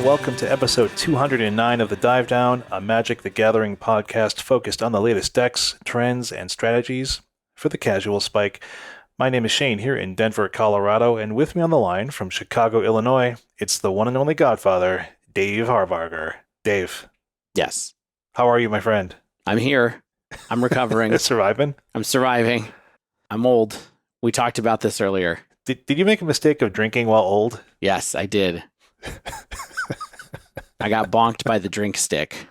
and welcome to episode 209 of The Dive Down, a Magic the Gathering podcast focused on the latest decks, trends, and strategies for the casual spike. My name is Shane here in Denver, Colorado, and with me on the line from Chicago, Illinois, it's the one and only Godfather, Dave Harbarger. Dave. Yes. How are you, my friend? I'm here. I'm recovering. Surviving? I'm surviving. I'm old. We talked about this earlier. Did you make a mistake of drinking while old? Yes, I did. I got bonked by the drink stick.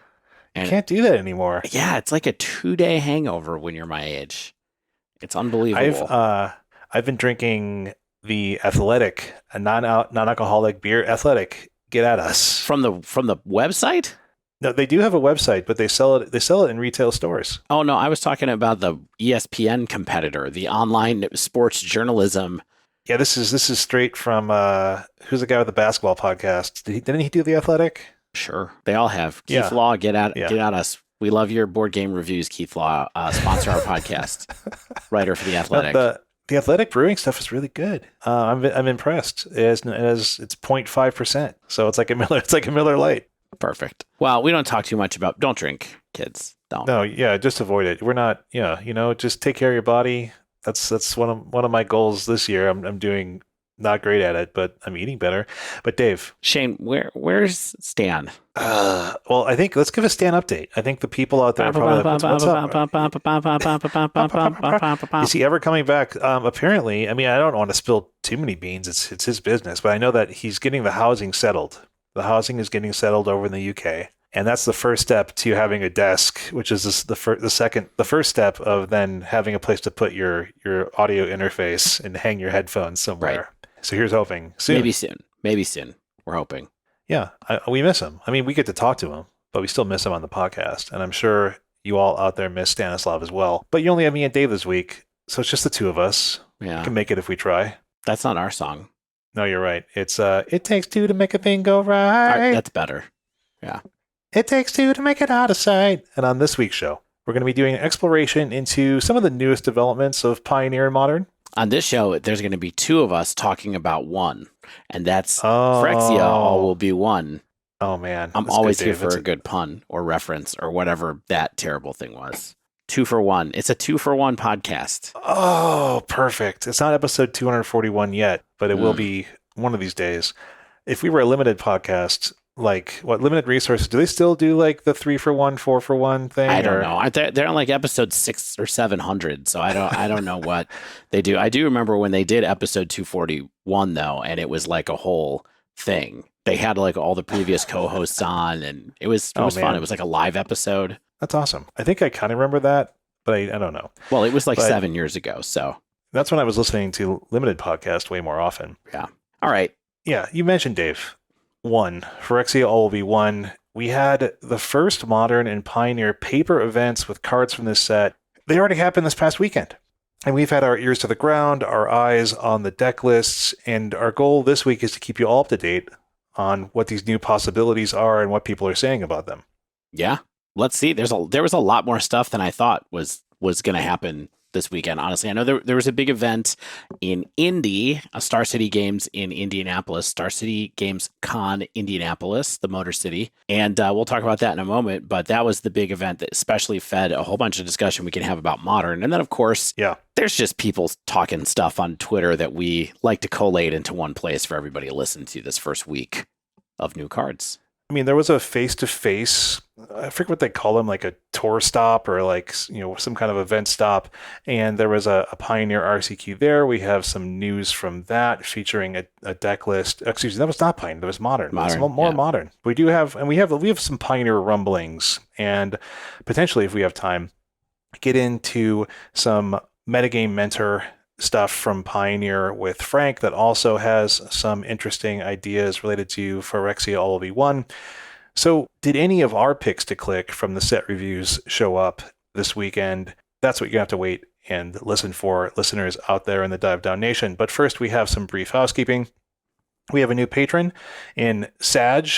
And you can't do that anymore. Yeah, it's like a 2-day hangover when you're my age. It's unbelievable. I've been drinking the Athletic, a non-alcoholic beer. Athletic, get at us. From the website? No, they do have a website, but they sell it in retail stores. Oh no, I was talking about the ESPN competitor, the online sports journalism. Yeah, this is straight from who's the guy with the basketball podcast? Didn't he do the Athletic? Sure, they all have. Keith Law, get at us. We love your board game reviews, Keith Law. Sponsor our podcast. Writer for the Athletic. The Athletic brewing stuff is really good. I'm impressed. It's 0.5%, so it's like a Miller Lite. Perfect. Well, we don't talk too much about. Don't drink, kids. Don't. No, yeah, just avoid it. We're not. Yeah, just take care of your body. That's one of my goals this year. I'm doing not great at it, but I'm eating better. But Dave, Shane, where's Stan? Well, I think let's give a Stan update. I think the people out there are probably like, is he ever coming back? Apparently, I mean, I don't want to spill too many beans. It's his business, but I know that he's getting the housing settled. The housing is getting settled over in the UK. And that's the first step to having a desk, which is the first step of then having a place to put your audio interface and hang your headphones somewhere. Right. So here's hoping soon. Maybe soon. We're hoping. Yeah, we miss him. I mean, we get to talk to him, but we still miss him on the podcast. And I'm sure you all out there miss Stanislav as well. But you only have me and Dave this week, so it's just the two of us. Yeah, we can make it if we try. That's not our song. No, you're right. It's it takes two to make a thing go right. That's better. Yeah. It takes two to make it out of sight. And on this week's show, we're going to be doing an exploration into some of the newest developments of Pioneer and Modern. On this show, there's going to be two of us talking about one, and that's Phyrexia all will be one. Oh, man. I'm always here for a good pun or reference or whatever that terrible thing was. 2 for 1. It's a 2 for 1 podcast. Oh, perfect. It's not episode 241 yet, but it will be one of these days. If we were a limited podcast, like what limited resources, do they still do like the 3 for 1, 4 for 1 thing? I don't know. They're on like episode 600 or 700, so I don't know what they do. I do remember when they did episode 241 though, and it was like a whole thing. They had like all the previous co-hosts on, and it was fun. It was like a live episode. That's awesome. I think I kind of remember that, but I don't know. Well, it was like 7 years ago, so that's when I was listening to limited podcast way more often. Yeah. All right. Yeah, you mentioned Dave. 1. Phyrexia all will be 1. We had the first Modern and Pioneer paper events with cards from this set. They already happened this past weekend. And we've had our ears to the ground, our eyes on the deck lists, and our goal this week is to keep you all up to date on what these new possibilities are and what people are saying about them. Yeah. Let's see. There was a lot more stuff than I thought was going to happen this weekend. Honestly, I know there was a big event in Indy, Star City Games in Indianapolis, Star City Games Con Indianapolis, the Motor City. And we'll talk about that in a moment. But that was the big event that especially fed a whole bunch of discussion we can have about Modern. And then, of course, there's just people talking stuff on Twitter that we like to collate into one place for everybody to listen to this first week of new cards. I mean, there was a face-to-face, I forget what they call them, like a tour stop or like, some kind of event stop. And there was a Pioneer RCQ there. We have some news from that featuring a deck list. Excuse me, that was not Pioneer, that was Modern. Modern. We have some Pioneer rumblings, and potentially, if we have time, get into some Metagame Mentor stuff from Pioneer with Frank that also has some interesting ideas related to Phyrexia all will be 1. So did any of our picks to click from the set reviews show up this weekend? That's what you have to wait and listen for, listeners out there in the Dive Down Nation. But first, we have some brief housekeeping. We have a new patron in Sag.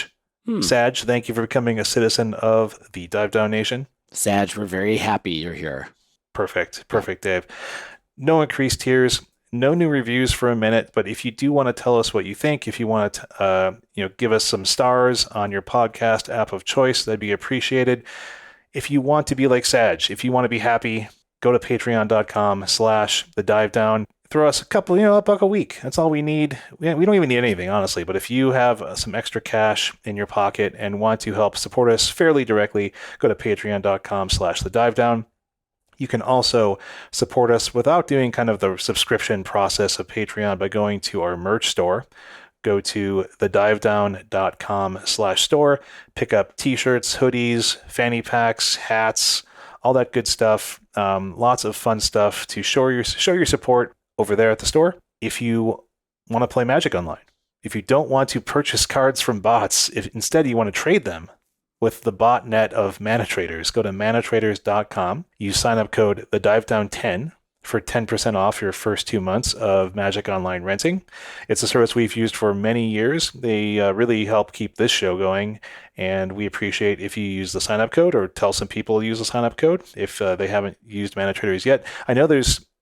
Sag, thank you for becoming a citizen of the Dive Down Nation. Sag, we're very happy you're here. Perfect, Dave. No increased tiers, No new reviews for a minute, but if you do want to tell us what you think, if you want to, give us some stars on your podcast app of choice, that'd be appreciated. If you want to be like Sag, if you want to be happy, go to patreon.com/thedivedown. Throw us a couple, $1 a week. That's all we need. We don't even need anything, honestly. But if you have some extra cash in your pocket and want to help support us fairly directly, go to patreon.com/thedivedown. You can also support us without doing kind of the subscription process of Patreon by going to our merch store. Go to thedivedown.com/store, pick up t-shirts, hoodies, fanny packs, hats, all that good stuff. Lots of fun stuff to show your support over there at the store. If you want to play Magic Online, if you don't want to purchase cards from bots, if instead you want to trade them with the botnet of Mana Traders, go to manatraders.com. Use sign-up code THEDIVEDOWN10 for 10% off your first 2 months of Magic Online renting. It's a service we've used for many years. They really help keep this show going, and we appreciate if you use the sign-up code or tell some people to use the sign-up code if they haven't used Mana Traders yet. I know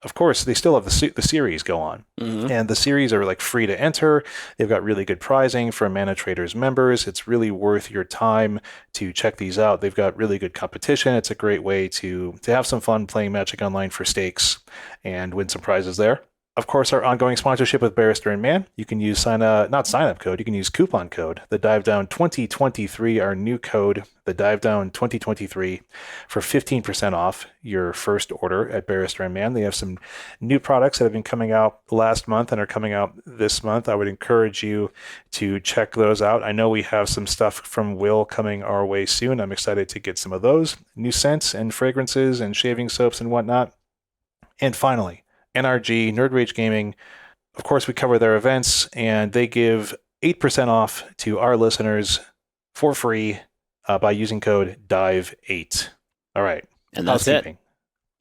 of course, they still have the series go on. Mm-hmm. And the series are like free to enter. They've got really good prizing for Mana Traders members. It's really worth your time to check these out. They've got really good competition. It's a great way to have some fun playing Magic Online for stakes and win some prizes there. Of course, our ongoing sponsorship with Barrister and Mann. You can use not sign-up code. You can use coupon code, the Divedown 2023, our new code, the Divedown 2023, for 15% off your first order at Barrister and Mann. They have some new products that have been coming out last month and are coming out this month. I would encourage you to check those out. I know we have some stuff from Will coming our way soon. I'm excited to get some of those. New scents and fragrances and shaving soaps and whatnot. And finally, NRG, Nerd Rage Gaming. Of course, we cover their events, and they give 8% off to our listeners for free by using code DIVE8. All right. And that's it.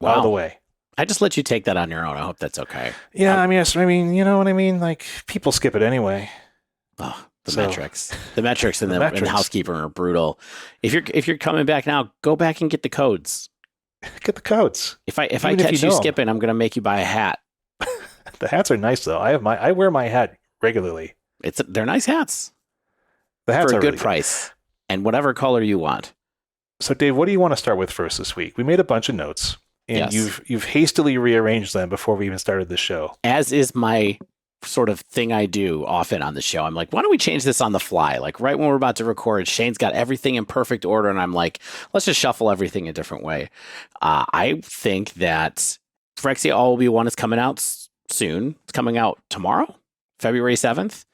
Wow. Out of the way. I just let you take that on your own. I hope that's okay. Yeah, I mean, you know what I mean? Like, people skip it anyway. Oh, metrics. The metrics and the Housekeeping are brutal. If you're coming back now, go back and get the codes. Get the codes. If I catch you skipping, I'm going to make you buy a hat. The hats are nice though. I wear my hat regularly. They're nice hats. The hats for are a good really price and whatever color you want. So Dave, what do you want to start with first this week? We made a bunch of notes and yes. you've hastily rearranged them before we even started the show. As is my sort of thing I do often on the show. I'm like, why don't we change this on the fly? Like right when we're about to record, Shane's got everything in perfect order. And I'm like, let's just shuffle everything a different way. I think that Phyrexia All Will Be One is coming out soon. It's coming out tomorrow, February 7th.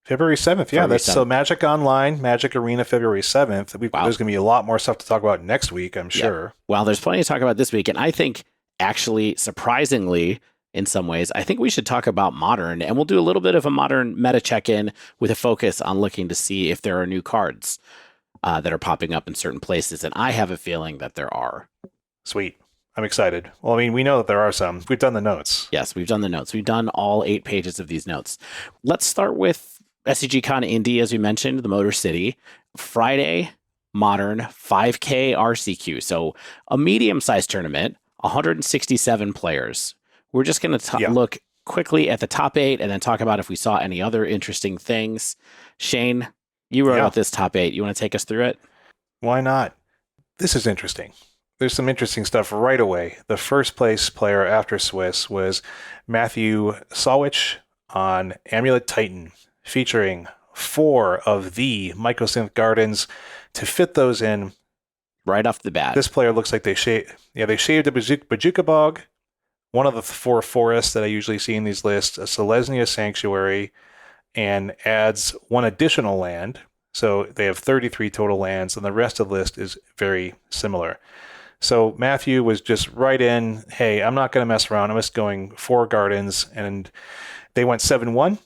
February 7th, yeah. So Magic Online, Magic Arena, February 7th. There's going to be a lot more stuff to talk about next week, I'm sure. Yeah. Well, there's plenty to talk about this week. And I think actually, surprisingly, in some ways, I think we should talk about Modern, and we'll do a little bit of a Modern meta check-in with a focus on looking to see if there are new cards that are popping up in certain places, and I have a feeling that there are. Sweet. I'm excited. Well, I mean, we know that there are some. We've done the notes. Yes, we've done the notes. We've done all 8 pages of these notes. Let's start with SCGCON Indy, as we mentioned, the Motor City. Friday, Modern, 5K RCQ. So a medium-sized tournament, 167 players. We're just going to look quickly at the top 8 and then talk about if we saw any other interesting things. Shane, you wrote out this top 8. You want to take us through it? Why not? This is interesting. There's some interesting stuff right away. The first place player after Swiss was Matthew Sawich on Amulet Titan, featuring 4 of the Mycosynth Gardens. To fit those in right off the bat, this player looks like they shaved a Bajuka Bog, one of the 4 forests that I usually see in these lists, a Selesnya Sanctuary, and adds 1 additional land. So they have 33 total lands, and the rest of the list is very similar. So Matthew was just right in, hey, I'm not going to mess around. I'm just going 4 gardens, and they went 7-1.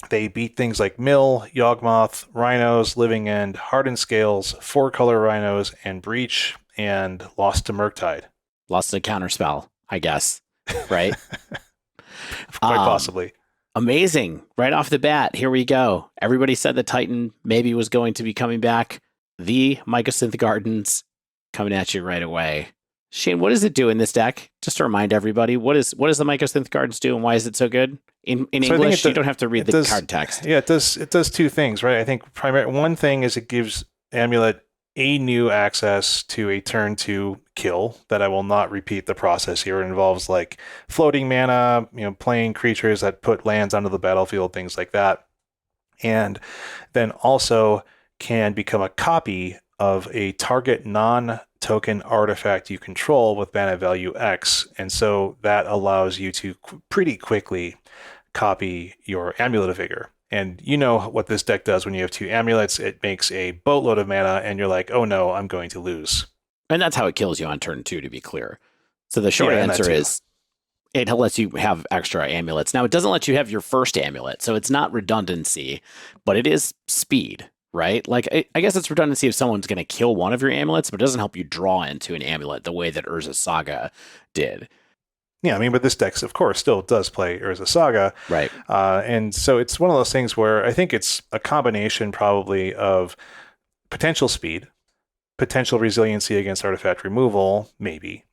They beat things like Mill, Yawgmoth, Rhinos, Living End, Hardened Scales, 4-color Rhinos, and Breach, and lost to Murktide. Lost to Counterspell, I guess, right? Quite possibly. Amazing. Right off the bat, here we go. Everybody said the Titan maybe was going to be coming back. The Mycosynth Gardens coming at you right away. Shane, what does it do in this deck? Just to remind everybody, what does the Mycosynth Gardens do, and why is it so good? In So I think English, you don't have to read the card text. Yeah, it does. It does two things, right? I think one thing is it gives Amulet a new access to a turn 2 kill that I will not repeat the process here. It involves like floating mana, playing creatures that put lands onto the battlefield, things like that. And then also can become a copy of a target non-token artifact you control with mana value X. And so that allows you to pretty quickly copy your Amulet of Vigor. And you know what this deck does when you have 2 amulets. It makes a boatload of mana, and you're like, oh no, I'm going to lose. And that's how it kills you on turn 2, to be clear. So the short answer is it lets you have extra amulets. Now, it doesn't let you have your first amulet, so it's not redundancy, but it is speed, right? Like, I guess it's redundancy if someone's going to kill one of your amulets, but it doesn't help you draw into an amulet the way that Urza Saga did. Yeah, I mean, but this deck, of course, still does play Urza Saga. Right. And so it's one of those things where I think it's a combination probably of potential speed, potential resiliency against artifact removal, maybe.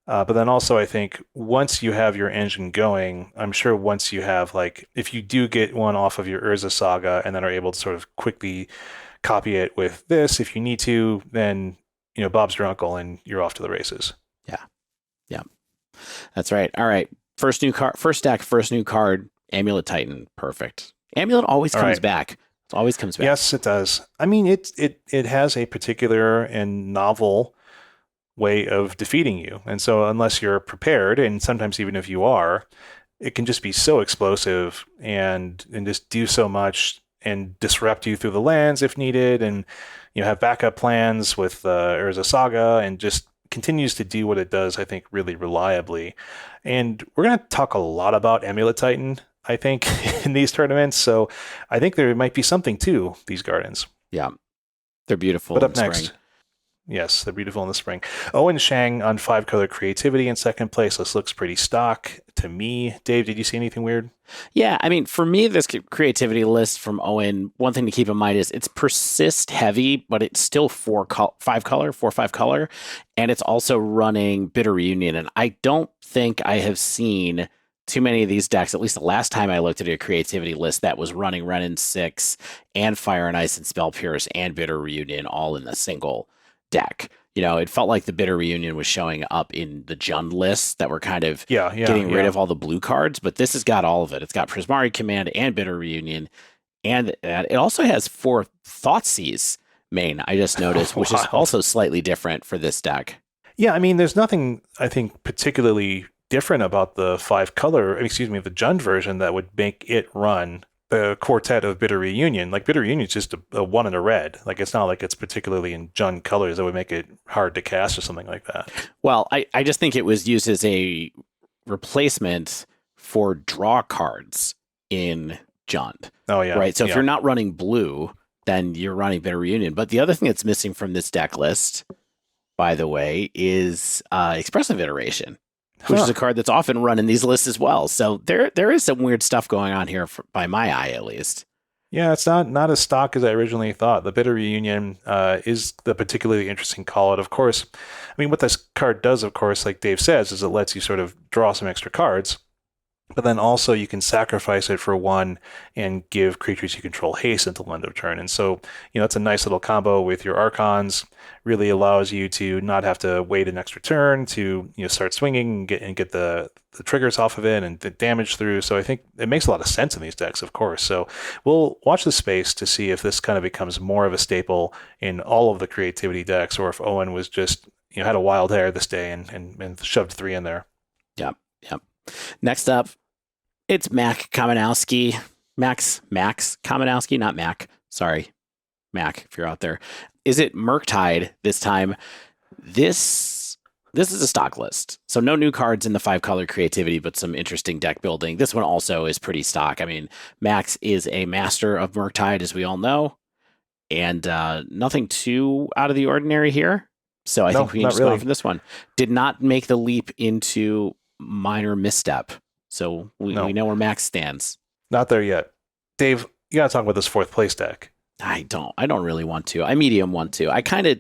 But then also I think once you have your engine going, I'm sure once you have, like, if you do get one off of your Urza Saga and then are able to sort of quickly copy it with this, if you need to, then, Bob's your uncle and you're off to the races. Yeah. Yeah. That's right. All right. First deck, first new card, Amulet Titan. Perfect. Amulet always comes back. It always comes back. Yes, it does. I mean, it has a particular and novel way of defeating you. And so unless you're prepared, and sometimes even if you are, it can just be so explosive and just do so much and disrupt you through the lands if needed, and have backup plans with Urza Saga, and just continues to do what it does, I think, really reliably. And we're going to talk a lot about Amulet Titan, I think, in these tournaments. So I think there might be something to these gardens. Yeah. They're beautiful. But up next. Yes, they're beautiful in the spring. Owen Shang on 5-color creativity in second place. This looks pretty stock to me. Dave, did you see anything weird? Yeah, I mean, for me, this creativity list from Owen, one thing to keep in mind is it's persist heavy, but it's still 4-5 color, and it's also running Bitter Reunion. And I don't think I have seen too many of these decks, at least the last time I looked at a creativity list that was running Renin 6 and Fire and Ice and Spell Pierce and Bitter Reunion all in a single deck. It felt like the Bitter Reunion was showing up in the Jund lists that were kind of getting rid of all the blue cards, but this has got all of it. It's got Prismari Command and Bitter Reunion, and it also has 4 Thoughtseize main, I just noticed, which is also slightly different for this deck. Yeah, I mean, there's nothing, I think, particularly different about the the Jund version that would make it run the quartet of Bitter Reunion. Like, Bitter Reunion is just a 1 and a red. Like, it's not like it's particularly in Jund colors that would make it hard to cast or something like that. Well, I just think it was used as a replacement for draw cards in Jund. Oh, yeah. Right. So if you're not running blue, then you're running Bitter Reunion. But the other thing that's missing from this deck list, by the way, is Expressive Iteration, which is a card that's often run in these lists as well. So there is some weird stuff going on here, by my eye at least. Yeah, it's not as stock as I originally thought. The Bitter Reunion is the particularly interesting call-out. Of course, I mean, what this card does, of course, like Dave says, is it lets you sort of draw some extra cards. But then also you can sacrifice it for 1 and give creatures you control haste until end of turn. And so, it's a nice little combo with your Archons. Really allows you to not have to wait an extra turn to start swinging and get the triggers off of it and the damage through. So I think it makes a lot of sense in these decks, of course. So we'll watch the space to see if this kind of becomes more of a staple in all of the creativity decks, or if Owen was just had a wild hair this day and shoved 3 in there. Yep. Next up, it's Mac Kamenowski. Max Kamenowski, not Mac. Sorry, Mac, if you're out there. Is it Murktide this time? This is a stock list. So no new cards in the 5-color creativity, but some interesting deck building. This one also is pretty stock. I mean, Max is a master of Murktide, as we all know, and nothing too out of the ordinary here. So I think we can just go on from this one. Did not make the leap into minor misstep. So we know where Max stands. Not there yet. Dave, you got to talk about this 4th place deck. I don't really want to. I medium want to. I kind of,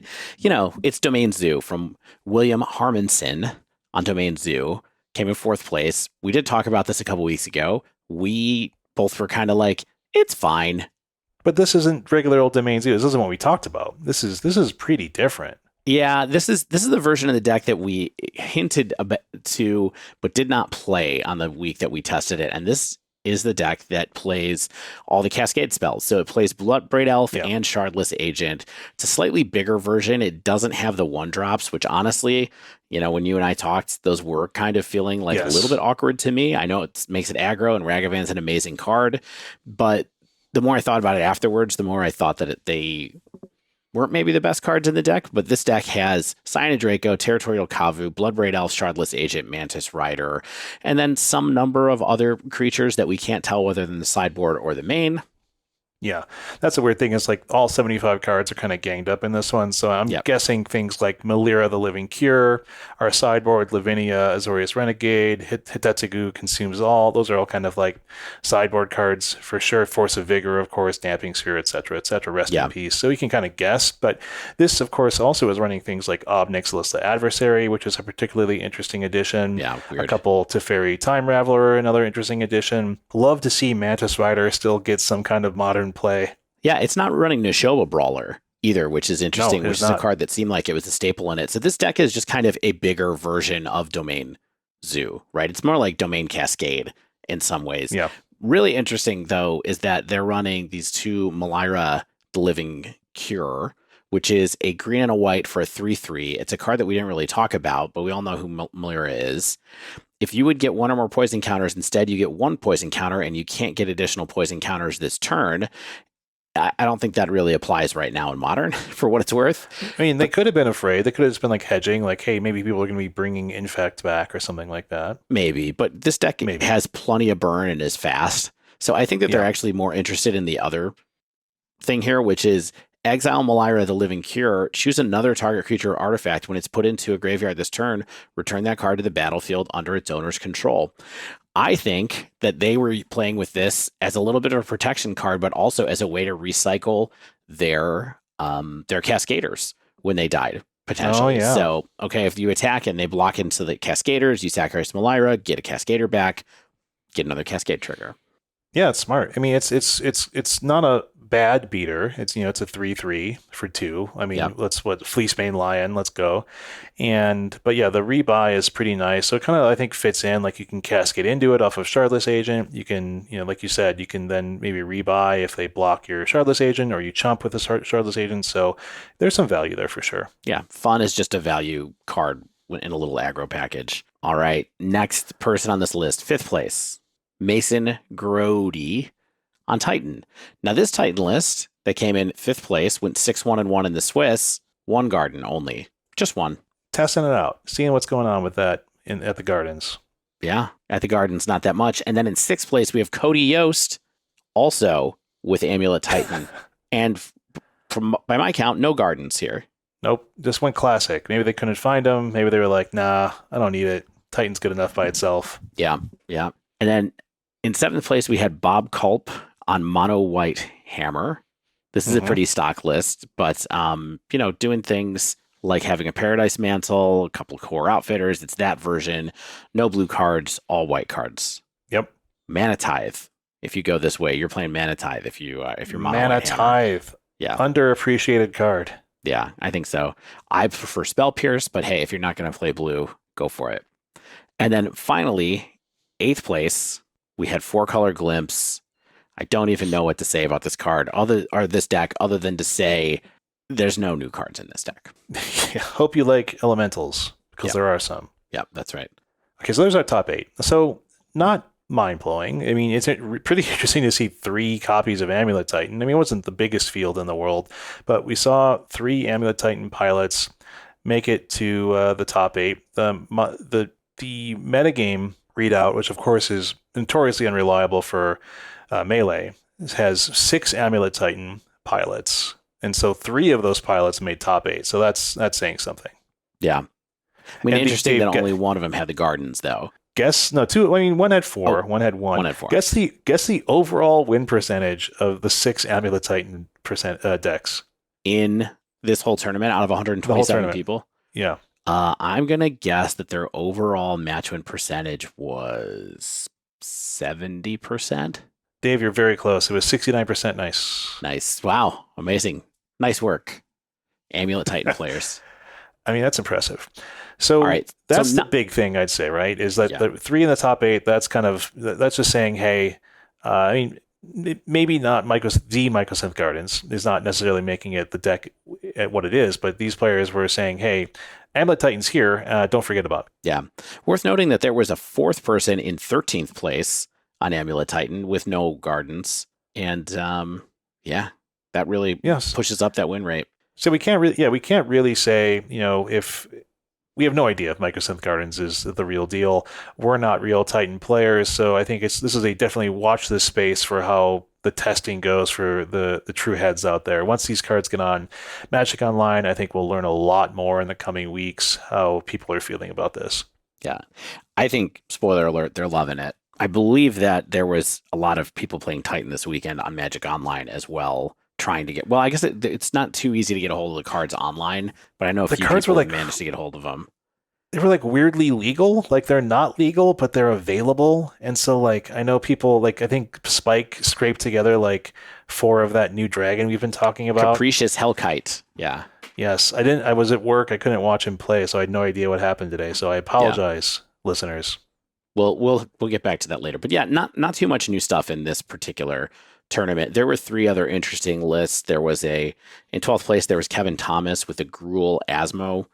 it's Domain Zoo from William Harmonson on Domain Zoo. Came in fourth place. We did talk about this a couple weeks ago. We both were kind of like, it's fine. But this isn't regular old Domain Zoo. This isn't what we talked about. This is pretty different. Yeah, this is the version of the deck that we hinted to, but did not play on the week that we tested it. And this is the deck that plays all the Cascade spells. So it plays Bloodbraid Elf and Shardless Agent. It's a slightly bigger version. It doesn't have the 1-drops, which honestly, when you and I talked, those were kind of feeling like a little bit awkward to me. I know it makes it aggro, and Ragavan's an amazing card, but the more I thought about it afterwards, the more I thought that they weren't maybe the best cards in the deck, but this deck has Cyanid Draco, Territorial Kavu, Bloodbraid Elf, Shardless Agent, Mantis Rider, and then some number of other creatures that we can't tell whether they're in the sideboard or the main. Yeah, that's the weird thing is like all 75 cards are kind of ganged up in this one. So I'm guessing things like Melira, the Living Cure, our sideboard, Lavinia, Azorius Renegade, Hitetsugu Consumes All. Those are all kind of like sideboard cards for sure. Force of Vigor, of course, Damping Sphere, etc., etc. Rest in peace. So you can kind of guess. But this, of course, also is running things like Ob Nixilis, the Adversary, which is a particularly interesting addition. Yeah, weird. A couple Teferi Time Raveler, another interesting addition. Love to see Mantis Rider still get some kind of modern play. Yeah, it's not running Neshoba Brawler either, which is interesting, which is not a card that seemed like it was a staple in it. So this deck is just kind of a bigger version of Domain Zoo, right? It's more like Domain Cascade in some ways. Yeah. Really interesting, though, is that they're running these two Melira, the Living Cure, which is a green and a white for a 3/3. It's a card that we didn't really talk about, but we all know who Melira is. If you would get one or more poison counters, instead you get one poison counter, and you can't get additional poison counters this turn. I don't think that really applies right now in Modern, for what it's worth. I mean, they could have been afraid. They could have just been like hedging, like, hey, maybe people are going to be bringing Infect back or something like that. Maybe, but this deck has plenty of burn and is fast. So I think that they're actually more interested in the other thing here, which is exile Melira, the Living Cure, choose another target creature or artifact. When it's put into a graveyard this turn, return that card to the battlefield under its owner's control. I think that they were playing with this as a little bit of a protection card, but also as a way to recycle their Cascaders when they died, potentially. Oh, yeah. So, okay, if you attack and they block into the Cascaders, you sacrifice Melira, get a Cascader back, get another Cascade trigger. Yeah, it's smart. I mean, it's not a bad beater. It's it's a 3/3 for 2. I mean, Fleecebane Lion, let's go. But yeah, the rebuy is pretty nice. So it kind of I think fits in. Like you can cascade into it off of Shardless Agent. You can like you said, you can then maybe rebuy if they block your Shardless Agent or you chump with a Shardless Agent. So there's some value there for sure. Yeah, fun is just a value card in a little aggro package. All right, next person on this list, 5th place. Mason Grody on Titan. Now, this Titan list that came in 5th place went 6-1-1 in the Swiss, 1 garden only. Just 1. Testing it out, seeing what's going on with that at the Gardens. Yeah, at the Gardens, not that much. And then in 6th place, we have Cody Yost, also with Amulet Titan. And by my count, no gardens here. Nope, just went classic. Maybe they couldn't find them. Maybe they were like, nah, I don't need it. Titan's good enough by itself. Yeah. And then in 7th place, we had Bob Culp on Mono White Hammer. This is a pretty stock list, but doing things like having a Paradise Mantle, a couple of core outfitters. It's that version. No blue cards, all white cards. Yep. Mana Tithe. If you go this way, you're playing Mana Tithe. If you're Mono Mana White Hammer. Tithe. Yeah. Underappreciated card. Yeah, I think so. I prefer Spell Pierce, but hey, if you're not going to play blue, go for it. And then finally, 8th place, we had 4-color Glimpse. I don't even know what to say about this card this deck, other than to say there's no new cards in this deck. Yeah, hope you like elementals, because there are some. Yep, that's right. Okay, so there's our top 8. So not mind-blowing. I mean, it's pretty interesting to see 3 copies of Amulet Titan. I mean, it wasn't the biggest field in the world, but we saw 3 Amulet Titan pilots make it to the top 8. The metagame readout, which of course is notoriously unreliable for Melee, has 6 Amulet Titan pilots. And so 3 of those pilots made top 8. So that's saying something. Yeah. I mean, interesting that only one of them had the Gardens, though. Guess no two. I mean, one had four. One had one. One had four. Guess the overall win percentage of the 6 Amulet Titan decks In this whole tournament out of 127 people. Yeah. I'm gonna guess that their overall match win percentage was 70%. Dave, you're very close. It was 69%. Nice. Nice. Wow. Amazing. Nice work, Amulet Titan players. I mean, that's impressive. So that's the big thing I'd say, right? Is that the 3 in the top 8, that's just saying, hey, I mean, maybe not Mycosynth Gardens is not necessarily making it the deck at what it is, but these players were saying, hey, Amulet Titan's here, don't forget about it. Yeah. Worth noting that there was a 4th person in 13th place on Amulet Titan with no gardens. And that really pushes up that win rate. So we can't really say, if we have no idea if Mycosynth Gardens is the real deal. We're not real Titan players, so I think this is a definitely watch this space for how the testing goes for the true heads out there. Once these cards get on Magic Online, I think we'll learn a lot more in the coming weeks how people are feeling about this. Yeah. I think, spoiler alert, they're loving it. I believe that there was a lot of people playing Titan this weekend on Magic Online as well, trying to get, well, I guess it's not too easy to get a hold of the cards online, but I know a few people managed to get a hold of them. They were weirdly legal. They're not legal, but they're available. And so I know people I think Spike scraped together 4 of that new dragon we've been talking about. Capricious Hellkite. Yeah. Yes. I was at work. I couldn't watch him play, so I had no idea what happened today. So I apologize, listeners. We'll get back to that later. But yeah, not too much new stuff in this particular tournament. There were 3 other interesting lists. There was in 12th place, there was Kevin Thomas with a Gruul Asmo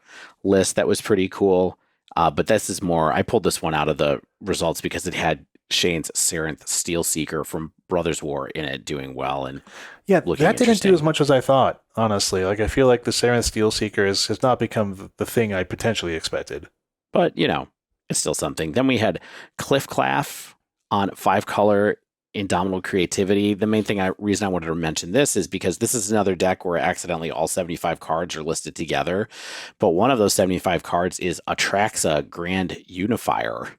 list that was pretty cool. But this is more, I pulled this one out of the results because it had Shane's Sarenth Steel Seeker from Brothers War in it doing well. And yeah, that didn't do as much as I thought, honestly. I feel like the Sarenth Steel Seeker has not become the thing I potentially expected. But, it's still something. Then we had Cliff Claff on 5-color Indomitable Creativity. The main reason I wanted to mention this is because this is another deck where accidentally all 75 cards are listed together. But one of those 75 cards is Atraxa Grand Unifier.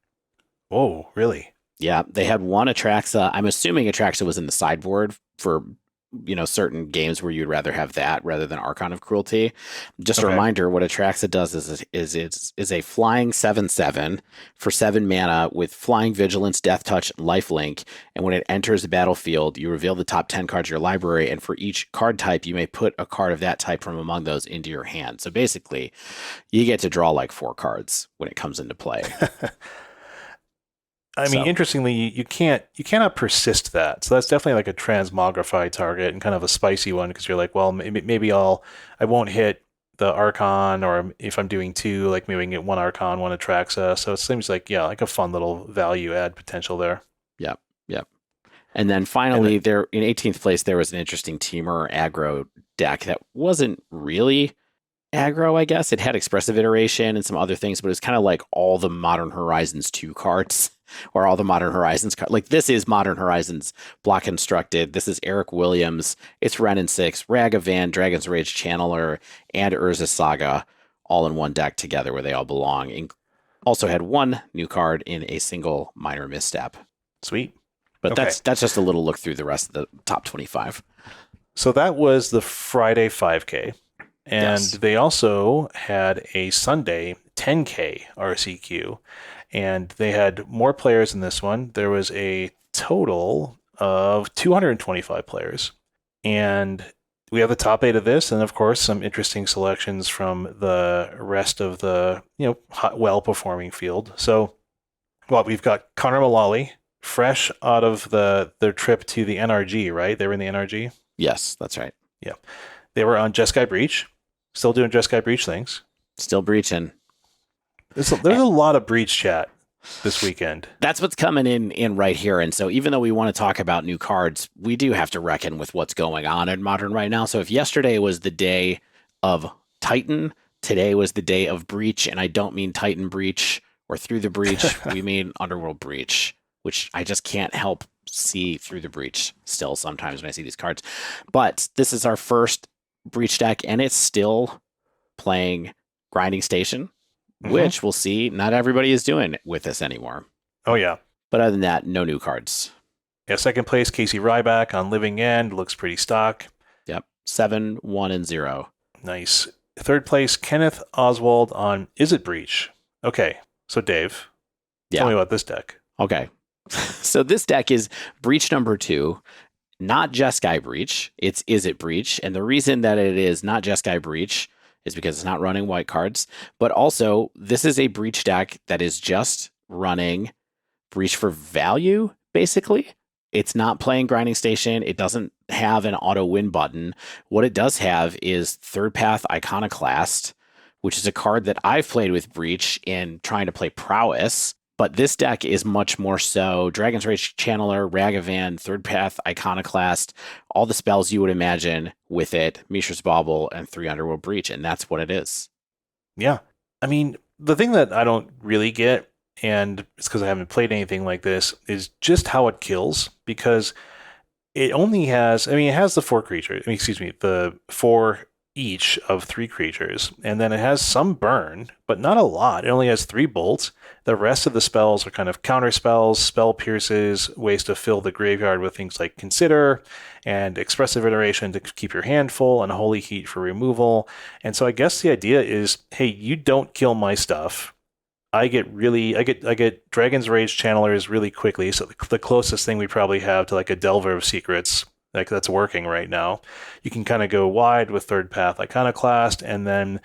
Oh, really? Yeah, they had one Atraxa. I'm assuming Atraxa was in the sideboard for certain games where you'd rather have that rather than Archon of Cruelty. Just a reminder, what Atraxa does is a flying 7/7 for 7 mana with flying vigilance, death touch, and lifelink. And when it enters the battlefield, you reveal the top 10 cards of your library, and for each card type, you may put a card of that type from among those into your hand. So basically, you get to draw 4 cards when it comes into play. I mean, interestingly, you cannot persist that. So that's definitely a transmogrify target and kind of a spicy one because you're well, maybe I won't hit the Archon, or if I'm doing 2, maybe I can get 1 Archon, 1 Atraxa. So it seems like a fun little value add potential there. Yep. And then finally, there in 18th place, there was an interesting Teamer aggro deck that wasn't really aggro, I guess. It had expressive iteration and some other things, but it's kind of all the Modern Horizons 2 cards. Or all the Modern Horizons cards. This is Modern Horizons block constructed. This is Eric Williams. It's Ren and 6, Ragavan, Dragon's Rage Channeler, and Urza Saga all in one deck together where they all belong. And also had 1 new card in a single minor misstep. Sweet. But that's just a little look through the rest of the top 25. So that was the Friday 5K. And they also had a Sunday 10K RCQ. And they had more players in this one. There was a total of 225 players. And we have the top 8 of this, and of course, some interesting selections from the rest of the well-performing field. So, we've got Connor Mullally, fresh out of their trip to the NRG, right? They were in the NRG? Yes, that's right. Yeah. They were on Jeskai Breach, still doing Jeskai Breach things. Still breaching. There's a lot of Breach chat this weekend. That's what's coming in right here. And so even though we want to talk about new cards, we do have to reckon with what's going on in Modern right now. So if yesterday was the day of Titan, today was the day of Breach, and I don't mean Titan Breach or Through the Breach, we mean Underworld Breach, which I just can't help see through the Breach still sometimes when I see these cards. But this is our first Breach deck, and it's still playing Grinding Station, which we'll see not everybody is doing with this anymore. Oh, yeah. But other than that, no new cards. Yeah, second place, Casey Ryback on Living End. Looks pretty stock. Yep. 7, 1, and 0. Nice. Third place, Kenneth Oswald on Is It Breach? Okay, so Dave, tell me about this deck. Okay. So this deck is Breach number 2, not Jeskai Breach. It's Is It Breach? And the reason that it is not Jeskai Breach is because it's not running white cards. But also, this is a Breach deck that is just running Breach for value, basically. It's not playing Grinding Station. It doesn't have an auto win button. What it does have is Third Path Iconoclast, which is a card that I've played with Breach in trying to play Prowess. But this deck is much more so Dragon's Rage Channeler, Ragavan, Third Path Iconoclast, all the spells you would imagine with it, Mishra's Bauble, and 3 Underworld Breach, and that's what it is. Yeah. I mean, the thing that I don't really get, and it's because I haven't played anything like this, is just how it kills, because it only has, it has the 4 creatures, the 4 each of 3 creatures, and then it has some burn, but not a lot. It only has 3 bolts. The rest of the spells are kind of counter spells, spell pierces, ways to fill the graveyard with things like Consider and Expressive Iteration to keep your hand full, and Holy Heat for removal. And so I guess the idea is, hey, you don't kill my stuff. I get Dragon's Rage Channelers really quickly. So the closest thing we probably have to like a Delver of Secrets, like that's working right now. You can kind of go wide with Third Path Iconoclast, and then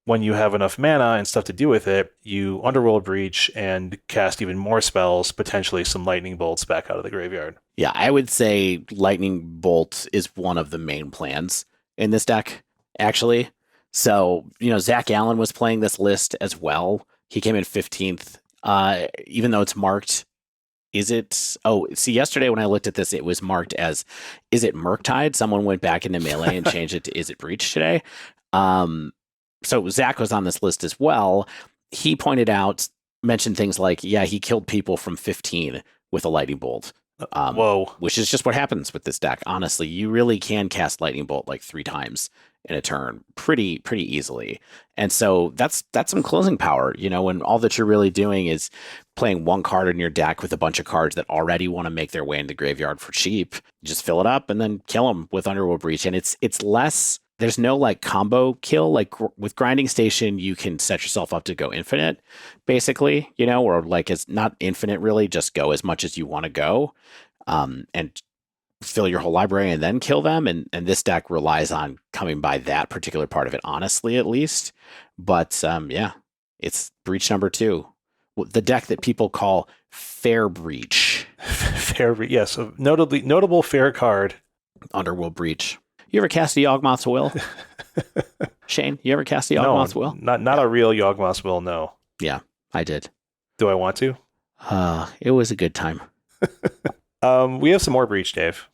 when you have enough mana and stuff to do with it, you Underworld Breach and cast even more spells, potentially some Lightning Bolts back out of the graveyard. Yeah, I would say Lightning Bolt is one of the main plans in this deck, actually. So, Zach Allen was playing this list as well. He came in 15th, even though it's marked. Yesterday when I looked at this, it was marked as, is it Murktide? Someone went back into Melee and changed it to, is it Breach today? So Zach was on this list as well. He mentioned things like, yeah, he killed people from 15 with a Lightning Bolt. Whoa. Which is just what happens with this deck. Honestly, you really can cast Lightning Bolt like 3 times in a turn pretty easily. And so that's some closing power, when all that you're really doing is playing 1 card in your deck with a bunch of cards that already want to make their way into the graveyard for cheap. Just fill it up and then kill them with Underworld Breach. And it's less, there's no like combo kill. Like with Grinding Station, you can set yourself up to go infinite, basically, or like it's not infinite really, just go as much as you want to go. And fill your whole library and then kill them. And this deck relies on coming by that particular part of it, honestly, at least. But it's Breach number 2. The deck that people call Fair Breach. Yes, a notable fair card. Underworld Breach. You ever cast a Yawgmoth's Will? Shane, you ever cast a Yawgmoth's Will? Not a real Yawgmoth's Will, no. Yeah, I did. Do I want to? It was a good time. We have some more Breach, Dave.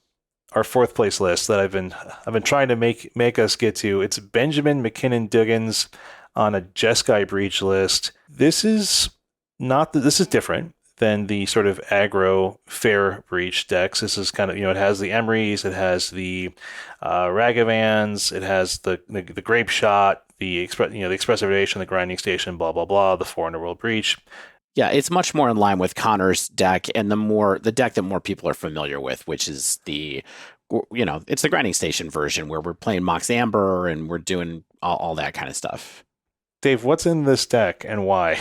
Our 4th place list that I've been trying to make us get to. It's Benjamin McKinnon Duggins on a Jeskai Breach list. This is different than the sort of aggro fair Breach decks. This is kind of, it has the Emrys, it has the Ragavans, it has the Grape Shot, the Expressive Iteration, the Grinding Station, blah blah blah, the 4 Underworld Breach. Yeah, it's much more in line with Connor's deck and the deck that more people are familiar with, which is it's the Grinding Station version where we're playing Mox Amber and we're doing all that kind of stuff. Dave, what's in this deck and why?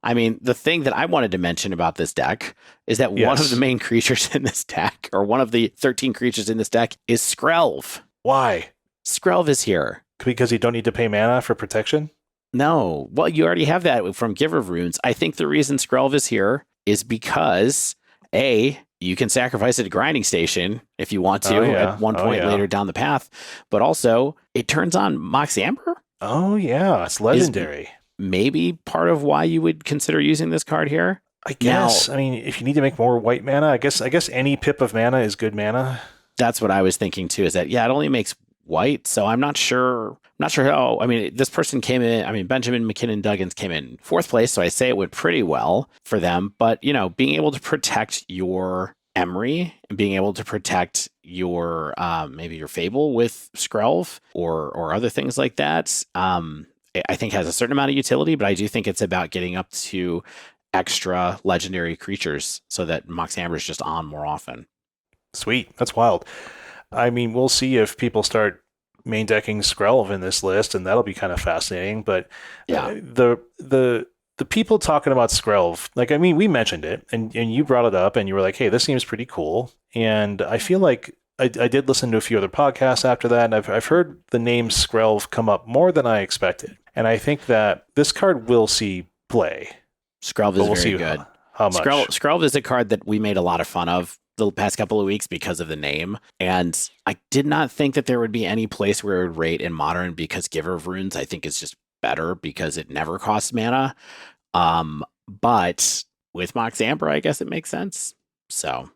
I mean, the thing that I wanted to mention about this deck is that one of the main creatures in this deck, or one of the 13 creatures in this deck, is Skrelv. Why? Skrelv is here. Because you don't need to pay mana for protection? No. Well, you already have that from Giver of Runes. I think the reason Skrelv is here is because, A, you can sacrifice it to Grinding Station if you want to at one point later down the path, but also it turns on Mox Amber. Oh, yeah. It's legendary. Maybe part of why you would consider using this card here. I guess. Now, if you need to make more white mana, I guess any pip of mana is good mana. That's what I was thinking too, is that, it only makes white. So I'm not sure how, this person came in, Benjamin McKinnon Duggins came in 4th place. So I say it went pretty well for them, but being able to protect your Emry and being able to protect your, maybe your Fable with Skrelv or other things like that, I think has a certain amount of utility, but I do think it's about getting up to extra legendary creatures so that Mox Hammer is just on more often. Sweet. That's wild. I mean, we'll see if people start main decking Skrelv in this list, and that'll be kind of fascinating. But Yeah. The people talking about Skrelv, like, I mean, we mentioned it, and you brought it up, and you were like, hey, this seems pretty cool. And I feel like I did listen to a few other podcasts after that, and I've heard the name Skrelv come up more than I expected. And I think that this card will see play. Skrelv is very good. How much? Skrelv is a card that we made a lot of fun of the past couple of weeks because of the name. And I did not think that there would be any place where it would rate in Modern, because Giver of Runes, I think, is just better because it never costs mana. But with Mox Amber, I guess it makes sense. So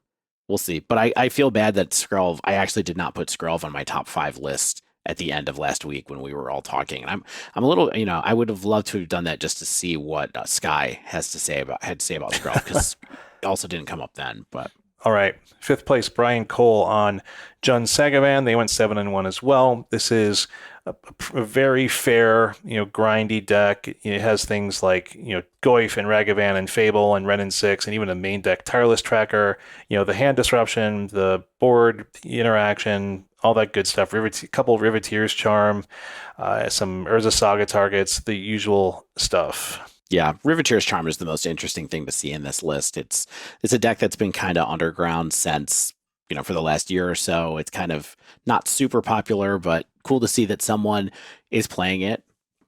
we'll see. But I feel bad that Skrelv, I actually did not put Skrelv on my top 5 list at the end of last week when we were all talking. And I'm a little, I would have loved to have done that just to see what Sky had to say about Skrelv, because it also didn't come up then. But all right, 5th place, Brian Cole on Jund Sagavan. They went 7-1 as well. This is a very fair, grindy deck. It has things like, Goyf and Ragavan and Fable and Ren and 6, and even a main deck Tireless Tracker, the hand disruption, the board interaction, all that good stuff. A couple of Riveteer's Charm, some Urza Saga targets, the usual stuff. Yeah, Riveteer's Charm is the most interesting thing to see in this list. It's a deck that's been kind of underground since, for the last year or so. It's kind of not super popular, but cool to see that someone is playing it.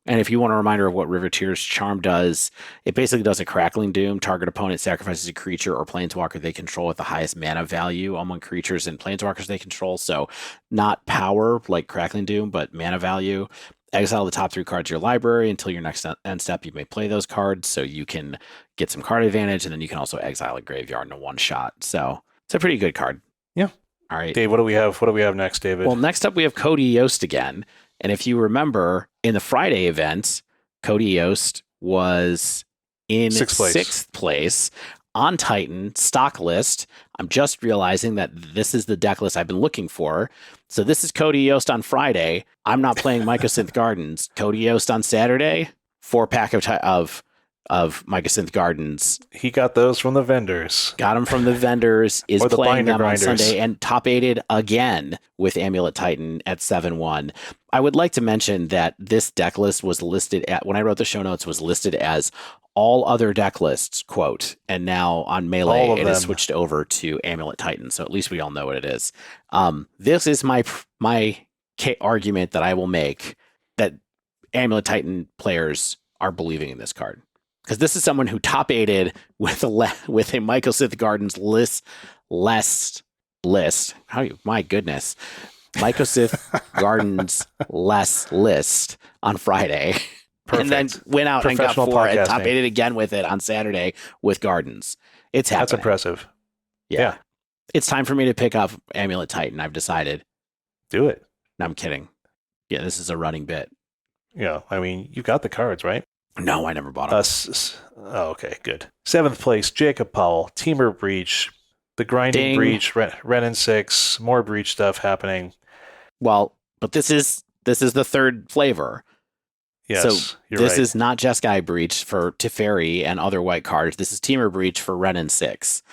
And if you want a reminder of what Riveteer's Charm does, it basically does a Crackling Doom. Target opponent sacrifices a creature or planeswalker they control with the highest mana value among creatures and planeswalkers they control. So not power like Crackling Doom, but mana value. Exile the top 3 cards of your library until your next end step. You may play those cards, so you can get some card advantage, and then you can also exile a graveyard in a one shot. So it's a pretty good card. Yeah. All right, Dave. What do we have? What do we have next, David? Well, next up we have Cody Yost again, and if you remember in the Friday event, Cody Yost was in 6th place on Titan stock list. I'm just realizing that this is the deck list I've been looking for. So this is Cody Yost on Friday. I'm not playing Mycosynth Gardens. Cody Yost on Saturday. 4-pack of Mycosynth Gardens. He got those from the vendors. Got them from the vendors. Is the playing them grinders on Sunday and top 8'd again with Amulet Titan at 7-1. I would like to mention that this deck list was listed at, when I wrote the show notes, was listed as all other deck lists, quote, and now on Melee it has switched over to Amulet Titan, so at least we all know what it is. This is my argument that I will make, that Amulet Titan players are believing in this card, because this is someone who top 8'd with a Mycosynth Gardens list. My goodness, Mycosynth Gardens list on Friday. Perfect. And then went out and got 4 and top 8'd again with it on Saturday with Gardens. It's happening. That's impressive. Yeah. It's time for me to pick up Amulet Titan. I've decided. Do it. No, I'm kidding. Yeah, this is a running bit. Yeah, I mean, you got the cards, right? No, I never bought them. Okay, good. 7th place, Jacob Powell, Teamer Breach, the grinding Breach, Ren and 6, more Breach stuff happening. Well, but this is the 3rd flavor. Yes, so this is not Jeskai Breach for Teferi and other white cards. This is Teamer Breach for Ren and 6.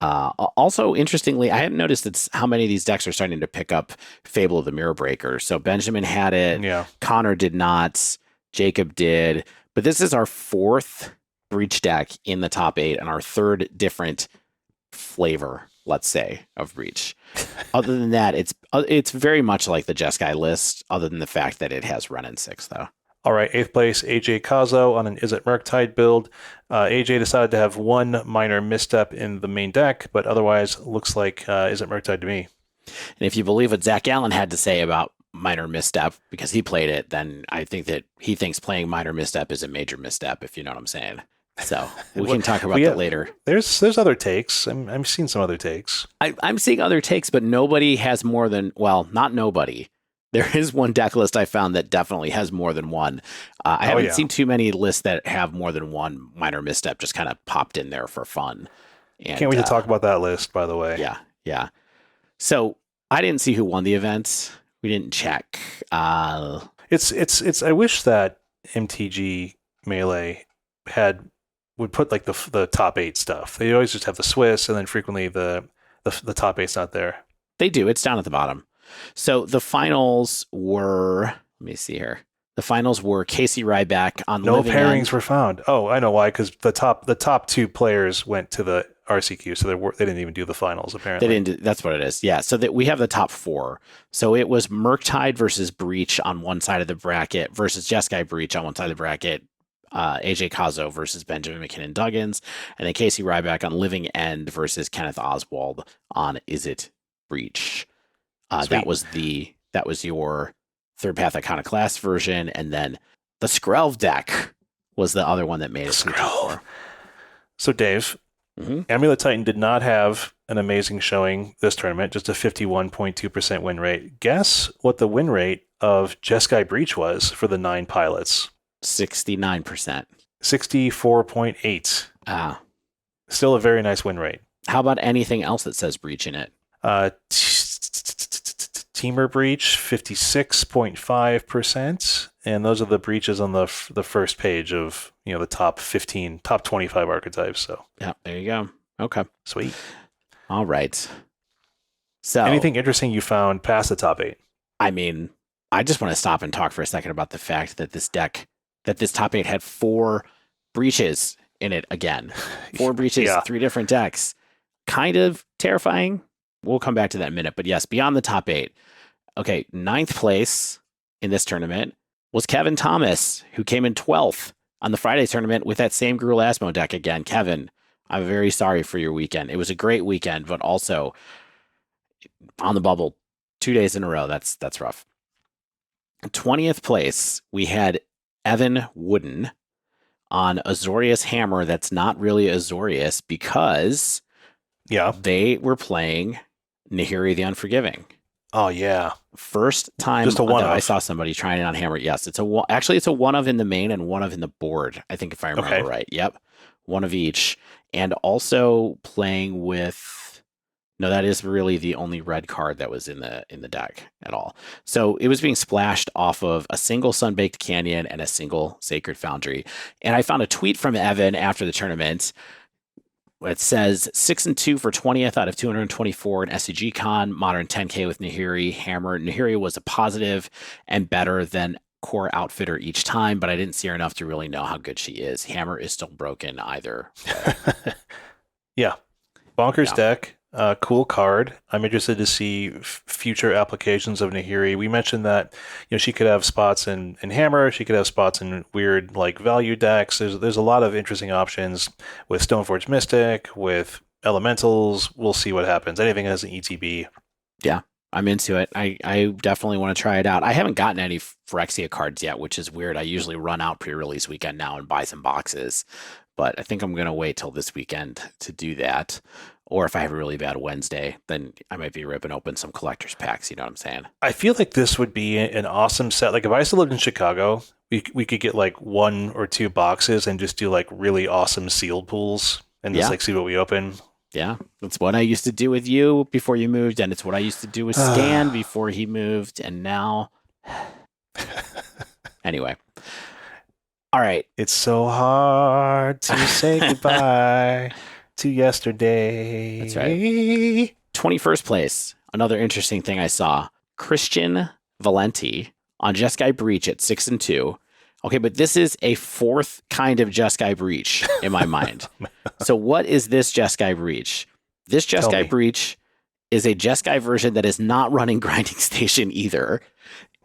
Also, interestingly, I hadn't noticed how many of these decks are starting to pick up Fable of the Mirror Breaker. So Benjamin had it. Yeah. Connor did not. Jacob did. But this is our 4th Breach deck in the top 8 and our 3rd different flavor, let's say, of Breach. Other than that, it's very much like the Jeskai list, other than the fact that it has Ren and 6, though. All right, 8th place, AJ Kazo on an Is It Murktide build. AJ decided to have one minor misstep in the main deck, but otherwise looks like Is It Murktide to me. And if you believe what Zach Allen had to say about minor misstep, because he played it, then I think that he thinks playing minor misstep is a major misstep, if you know what I'm saying. So we can talk about that later. There's other takes. I'm seeing some other takes. I'm seeing other takes, but nobody has more than, well, not nobody. There is one deck list I found that definitely has more than one. I haven't seen too many lists that have more than one minor misstep just kind of popped in there for fun. And, can't wait to talk about that list, by the way. Yeah. So I didn't see who won the event. We didn't check. It's. I wish that MTG Melee had would put like the top 8 stuff. They always just have the Swiss, and then frequently the top 8's not there. They do. It's down at the bottom. So the finals were, let me see here. The finals were Casey Ryback on No Living pairings End. were found. Oh, I know why. Because the top 2 players went to the RCQ, so they didn't even do the finals apparently. They didn't. That's what it is. Yeah. So that we have the top 4. So it was Murktide versus Breach on one side of the bracket versus Jeskai Breach on one side of the bracket. AJ Kazo versus Benjamin McKinnon Duggins, and then Casey Ryback on Living End versus Kenneth Oswald on Is It Breach. That was your Third Path Iconoclast version, and then the Skrelv deck was the other one that made it to the top 4. So Dave, Amulet Titan did not have an amazing showing this tournament, just a 51.2% win rate. Guess what the win rate of Jeskai Breach was for the 9 pilots? 69%. 64.8. Ah. Still a very nice win rate. How about anything else that says Breach in it? Teamer Breach, 56.5%. And those are the breaches on the first page of, the top 25 archetypes. So yeah, there you go. Okay. Sweet. All right. So anything interesting you found past the top 8? I mean, I just want to stop and talk for a second about the fact that this top 8 had 4 breaches in it again. 4 breaches, Yeah. 3 different decks. Kind of terrifying. We'll come back to that in a minute. But yes, beyond the top 8. Okay, 9th place in this tournament was Kevin Thomas, who came in 12th on the Friday tournament with that same Gruul Asmo deck again. Kevin, I'm very sorry for your weekend. It was a great weekend, but also on the bubble 2 days in a row. That's rough. 20th place, we had Evan Wooden on Azorius Hammer. That's not really Azorius because they were playing Nahiri the Unforgiving. Oh, yeah. First time Just a one that I of. saw somebody trying it on Hammer. Yes, it's a one of in the main and one of in the board, I think, if I remember right. Yep. One of each. And also playing with... No, that is really the only red card that was in the deck at all. So it was being splashed off of a single Sunbaked Canyon and a single Sacred Foundry. And I found a tweet from Evan after the tournament. It says 6-2 for 20th out of 224 in SCGCON, Modern 10K with Nahiri Hammer. Nahiri was a positive and better than core outfitter each time, but I didn't see her enough to really know how good she is. Hammer is still broken either way. Yeah. Bonkers deck. Cool card. I'm interested to see future applications of Nahiri. We mentioned that she could have spots in Hammer. She could have spots in weird value decks. There's a lot of interesting options with Stoneforge Mystic, with Elementals. We'll see what happens. Anything as an ETB. Yeah, I'm into it. I definitely want to try it out. I haven't gotten any Phyrexia cards yet, which is weird. I usually run out pre-release weekend now and buy some boxes, but I think I'm going to wait till this weekend to do that. Or if I have a really bad Wednesday, then I might be ripping open some collector's packs. You know what I'm saying? I feel like this would be an awesome set. If I still lived in Chicago, we could get 1 or 2 boxes and just do really awesome sealed pools and just see what we open. Yeah, that's what I used to do with you before you moved, and it's what I used to do with Stan before he moved, and now... Anyway. All right. It's so hard to say goodbye to yesterday. That's right. 21st place. Another interesting thing I saw. Christian Valenti on Jeskai Breach at 6-2. Okay, but this is a 4th kind of Jeskai Breach in my mind. So what is this Jeskai Breach? This Jeskai Breach is a Jeskai version that is not running Grinding Station either.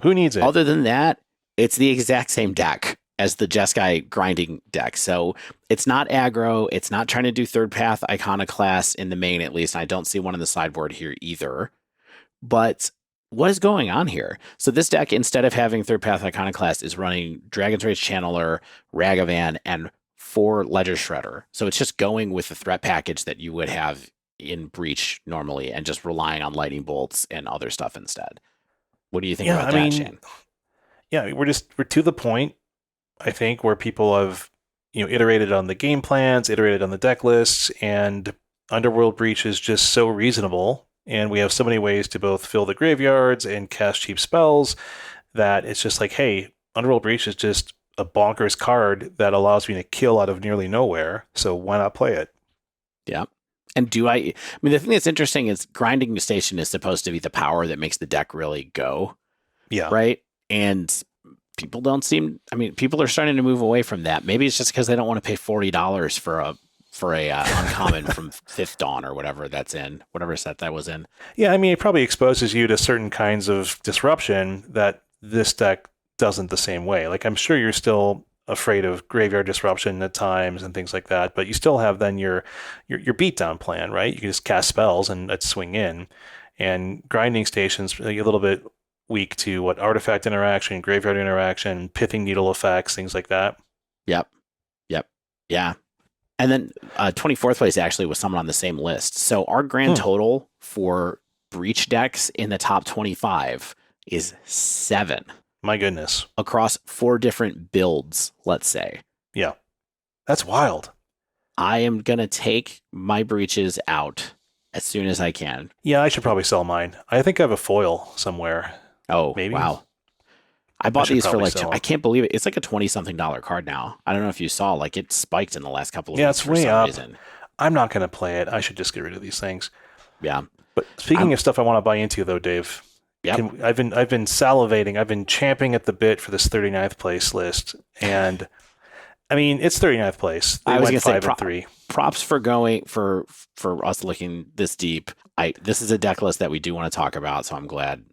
Who needs it? Other than that, it's the exact same deck as the Jeskai grinding deck. So it's not aggro. It's not trying to do third path Iconoclast in the main, at least. I don't see one in the sideboard here either. But what is going on here? So this deck, instead of having third path Iconoclast, is running Dragon's Rage Channeler, Ragavan, and 4 Ledger Shredder. So it's just going with the threat package that you would have in Breach normally and just relying on Lightning Bolts and other stuff instead. What do you think about that, Shane? Yeah, we're to the point, I think, where people have iterated on the game plans, iterated on the deck lists, and Underworld Breach is just so reasonable, and we have so many ways to both fill the graveyards and cast cheap spells that it's just hey, Underworld Breach is just a bonkers card that allows me to kill out of nearly nowhere. So why not play it? Yeah. And I mean, the thing that's interesting is grinding station is supposed to be the power that makes the deck really go. Yeah. Right. And people people are starting to move away from that. Maybe it's just because they don't want to pay $40 for a uncommon from Fifth Dawn or whatever set that was in. Yeah, I mean, it probably exposes you to certain kinds of disruption that this deck doesn't the same way. Like, I'm sure you're still afraid of graveyard disruption at times and things like that, but you still have then your beatdown plan, right? You can just cast spells and let's swing in. And grinding stations a little bit weak to what artifact interaction, graveyard interaction, pithing needle effects, things like that. Yep. Yeah. And then 24th place actually was someone on the same list. So our grand total for breach decks in the top 25 is 7. My goodness. Across 4 different builds, let's say. Yeah. That's wild. I am going to take my breaches out as soon as I can. Yeah, I should probably sell mine. I think I have a foil somewhere. Oh, maybe. Wow. I bought these for like, I can't believe it. It's like a $20-something card now. I don't know if you saw, like it spiked in the last couple of weeks. Yeah, it's way up. Reason. I'm not going to play it. I should just get rid of these things. Yeah. But speaking of stuff I want to buy into though, Dave, I've been salivating. I've been champing at the bit for this 39th place list. And I mean, it's 39th place. They went 5-3. Props for going for us looking this deep. This is a deck list that we do want to talk about, so I'm glad,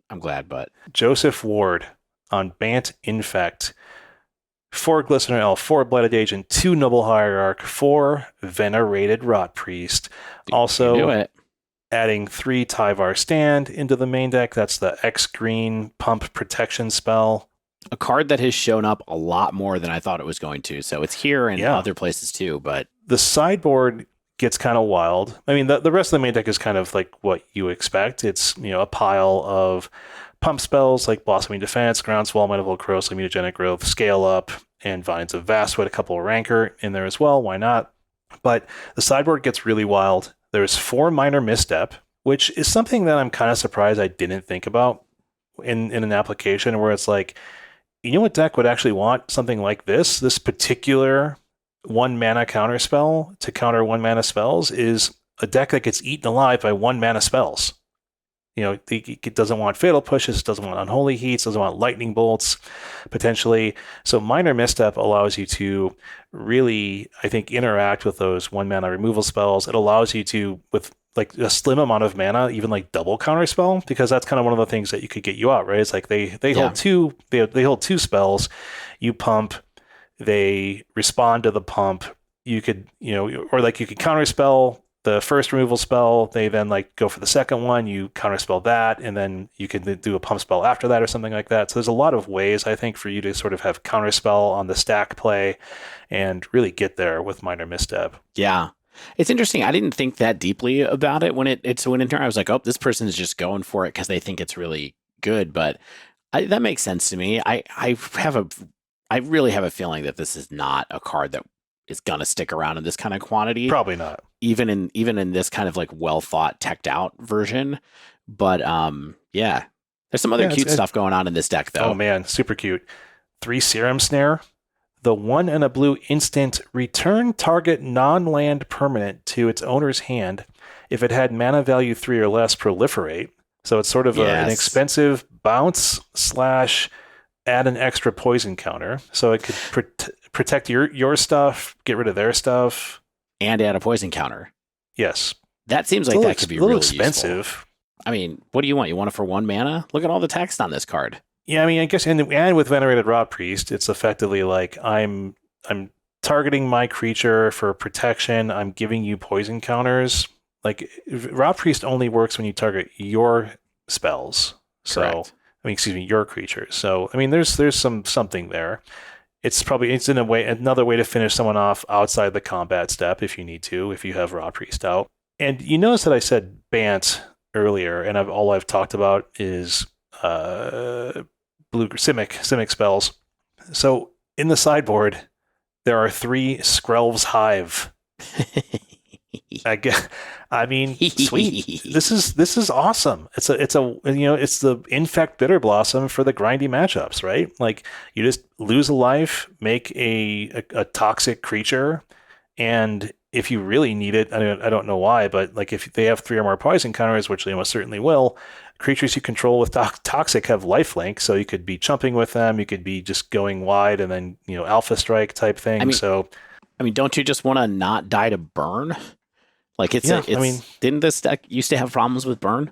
but Joseph Ward on Bant Infect, 4 Glistener Elf, 4 Blighted Agent, 2 Noble Hierarch, 4 Venerated Rotpriest. Also adding 3 Tyvar Stand into the main deck. That's the X green pump protection spell. A card that has shown up a lot more than I thought it was going to. So it's here and other places too, but the sideboard gets kind of wild. I mean, the rest of the main deck is kind of like what you expect. It's, a pile of pump spells like Blossoming Defense, Groundswell, Might of Old Corrosive, Mutagenic Growth, Scale Up, and Vines of Vastwood, a couple of Rancor in there as well. Why not? But the sideboard gets really wild. There's 4 Minor Misstep, which is something that I'm kind of surprised I didn't think about in an application where it's like, what deck would actually want something like this? This particular 1 mana counter spell to counter 1 mana spells is a deck that gets eaten alive by 1 mana spells. It doesn't want Fatal Pushes, doesn't want Unholy Heats, doesn't want Lightning Bolts, potentially. So Minor Misstep allows you to really, I think, interact with those 1 mana removal spells. It allows you to, with like a slim amount of mana, even like double counter spell, because that's kind of one of the things that you could get you out, right? It's like they hold 2, they hold 2 spells, you pump, they respond to the pump. You could, or like you could counter spell the first removal spell, they then like go for the second one, you counterspell that, and then you can do a pump spell after that or something like that. So there's a lot of ways, I think, for you to sort of have counterspell on the stack play and really get there with Minor Misstep. Yeah. It's interesting. I didn't think that deeply about it when it went in here. I was like, oh, this person is just going for it because they think it's really good. But that makes sense to me. I really have a feeling that this is not a card that is gonna stick around in this kind of quantity. Probably not. Even in this kind of like well thought, teched out version. But there's some other cute stuff going on in this deck though. Oh man, super cute. 3 Serum Snare. The 1 and a blue instant, return target non-land permanent to its owner's hand if it had mana value 3 or less proliferate. So it's sort of an expensive bounce / add an extra poison counter. So it could protect your stuff, get rid of their stuff. And add a poison counter. Yes. That seems like that could be really expensive. Useful. I mean, what do you want? You want it for 1 mana? Look at all the text on this card. Yeah, I mean, I guess, and with Venerated Rotpriest, it's effectively like I'm targeting my creature for protection. I'm giving you poison counters. Like Rotpriest only works when you target your spells. Correct. Your creatures. So I mean, there's something there. It's in a way another way to finish someone off outside the combat step if you need to, if you have Rotpriest out. And you notice that I said Bant earlier, and all I've talked about is blue Simic spells. So in the sideboard, there are 3 Skrelv's Hive. I mean, sweet. This is awesome. It's it's the Infect Bitter Blossom for the grindy matchups, right? Like you just lose a life, make a toxic creature, and if you really need it, I don't know why, but like if they have 3 or more poison counters, which they most certainly will, creatures you control with toxic have lifelink, so you could be chumping with them, you could be just going wide and then alpha strike type thing. I mean, don't you just want to not die to burn? Like didn't this deck used to have problems with burn?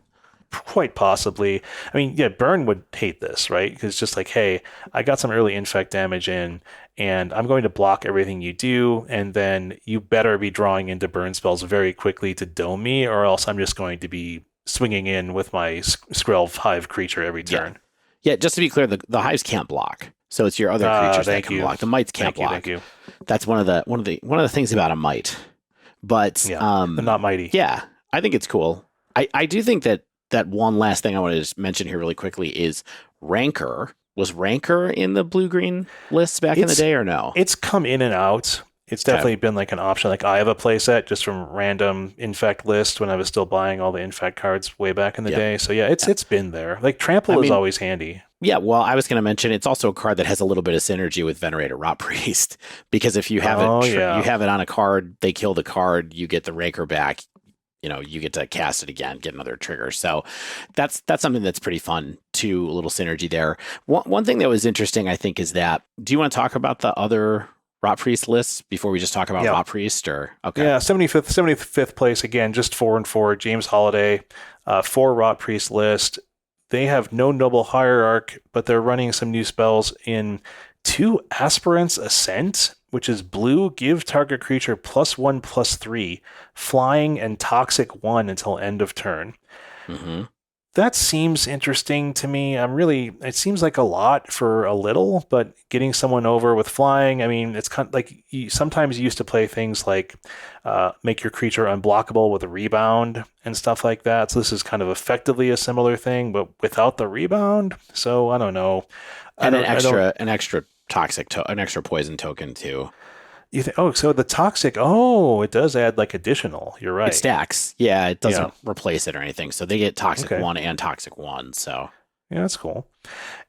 Quite possibly. I mean, yeah, Burn would hate this, right? Because it's just like, hey, I got some early infect damage in, and I'm going to block everything you do, and then you better be drawing into burn spells very quickly to dome me, or else I'm just going to be swinging in with my Skrelv Hive creature every turn. Yeah, just to be clear, the Hives can't block. So it's your other creatures that can block. The Mites can't block. Thank you. That's one of the things about a Mite. But they're not mighty. Yeah, I think it's cool. I do think that one last thing I want to just mention here really quickly is Rancor. Was Rancor in the blue-green lists back in the day or no? It's come in and out. It's definitely been like an option. Like I have a playset just from random Infect list when I was still buying all the Infect cards way back in the day. So yeah, it's been there. Like Trample is always handy. Yeah, well, I was going to mention it's also a card that has a little bit of synergy with Venerated Rotpriest because if you have you have it on a card, they kill the card, you get the Rancor back. You get to cast it again, get another trigger. So that's something that's pretty fun too. A little synergy there. One thing that was interesting, I think, is that. Do you want to talk about the other Rockpriest lists before we just talk about Rockpriest? Or okay, yeah, 75th place again, just 4 and 4. James Holiday, 4 Rockpriest list. They have no noble hierarch, but they're running some new spells in 2 Aspirant's Ascent, which is blue, give target creature +1/+3, flying and toxic 1 until end of turn. Mm-hmm. That seems interesting to me. It seems like a lot for a little, but getting someone over with flying, I mean, it's kind of like sometimes you used to play things like make your creature unblockable with a rebound and stuff like that. So this is kind of effectively a similar thing, but without the rebound. So I don't know. And an extra poison token too. You think? So the toxic. Oh, it does add like additional. You're right. It stacks. Yeah, it doesn't replace it or anything. So they get toxic 1 and toxic 1. So yeah, that's cool.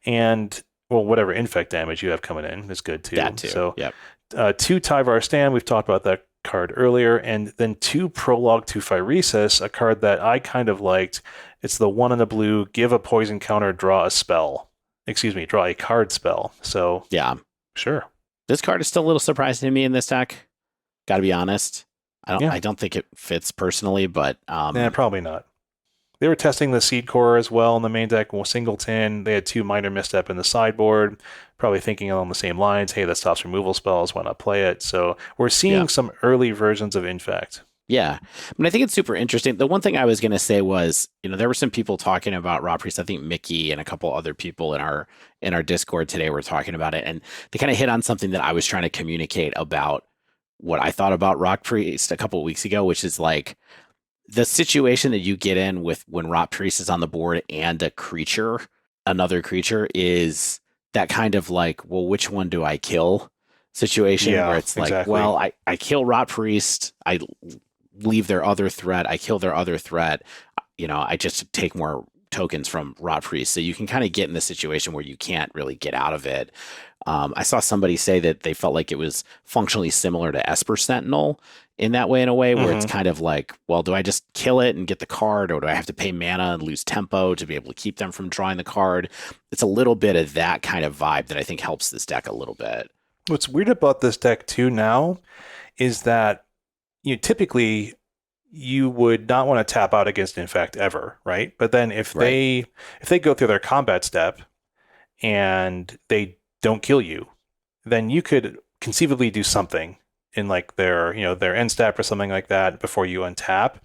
And well, whatever infect damage you have coming in is good too. That too. So 2 Tyvar Stand. We've talked about that card earlier, and then 2 Prologue to Phyresis, a card that I kind of liked. It's the 1 in a blue. Give a poison counter. Draw a spell. Draw a card spell. So yeah, sure. This card is still a little surprising to me in this deck. Got to be honest. I don't think it fits personally, but probably not. They were testing the Seed Core as well in the main deck. Singleton. They had 2 minor misstep in the sideboard. Probably thinking along the same lines. Hey, that stops removal spells. Why not play it? So we're seeing some early versions of Infect. Yeah. I mean, I think it's super interesting. The one thing I was going to say was, there were some people talking about Rockpriest. I think Mickey and a couple other people in our Discord today were talking about it. And they kind of hit on something that I was trying to communicate about what I thought about Rockpriest a couple of weeks ago, which is like the situation that you get in with when Rockpriest is on the board and another creature is that kind of like, well, which one do I kill situation where it's like, well, I kill Rockpriest, I leave their other threat, I kill their other threat, I just take more tokens from Rockpriest. So you can kind of get in the situation where you can't really get out of it. I saw somebody say that they felt like it was functionally similar to Esper Sentinel in a way where it's kind of like, well, do I just kill it and get the card, or do I have to pay mana and lose tempo to be able to keep them from drawing the card? It's a little bit of that kind of vibe that I think helps this deck a little bit. What's weird about this deck too now is that typically you would not want to tap out against Infect ever, right? But then if they go through their combat step and they don't kill you, then you could conceivably do something in like their end step or something like that before you untap.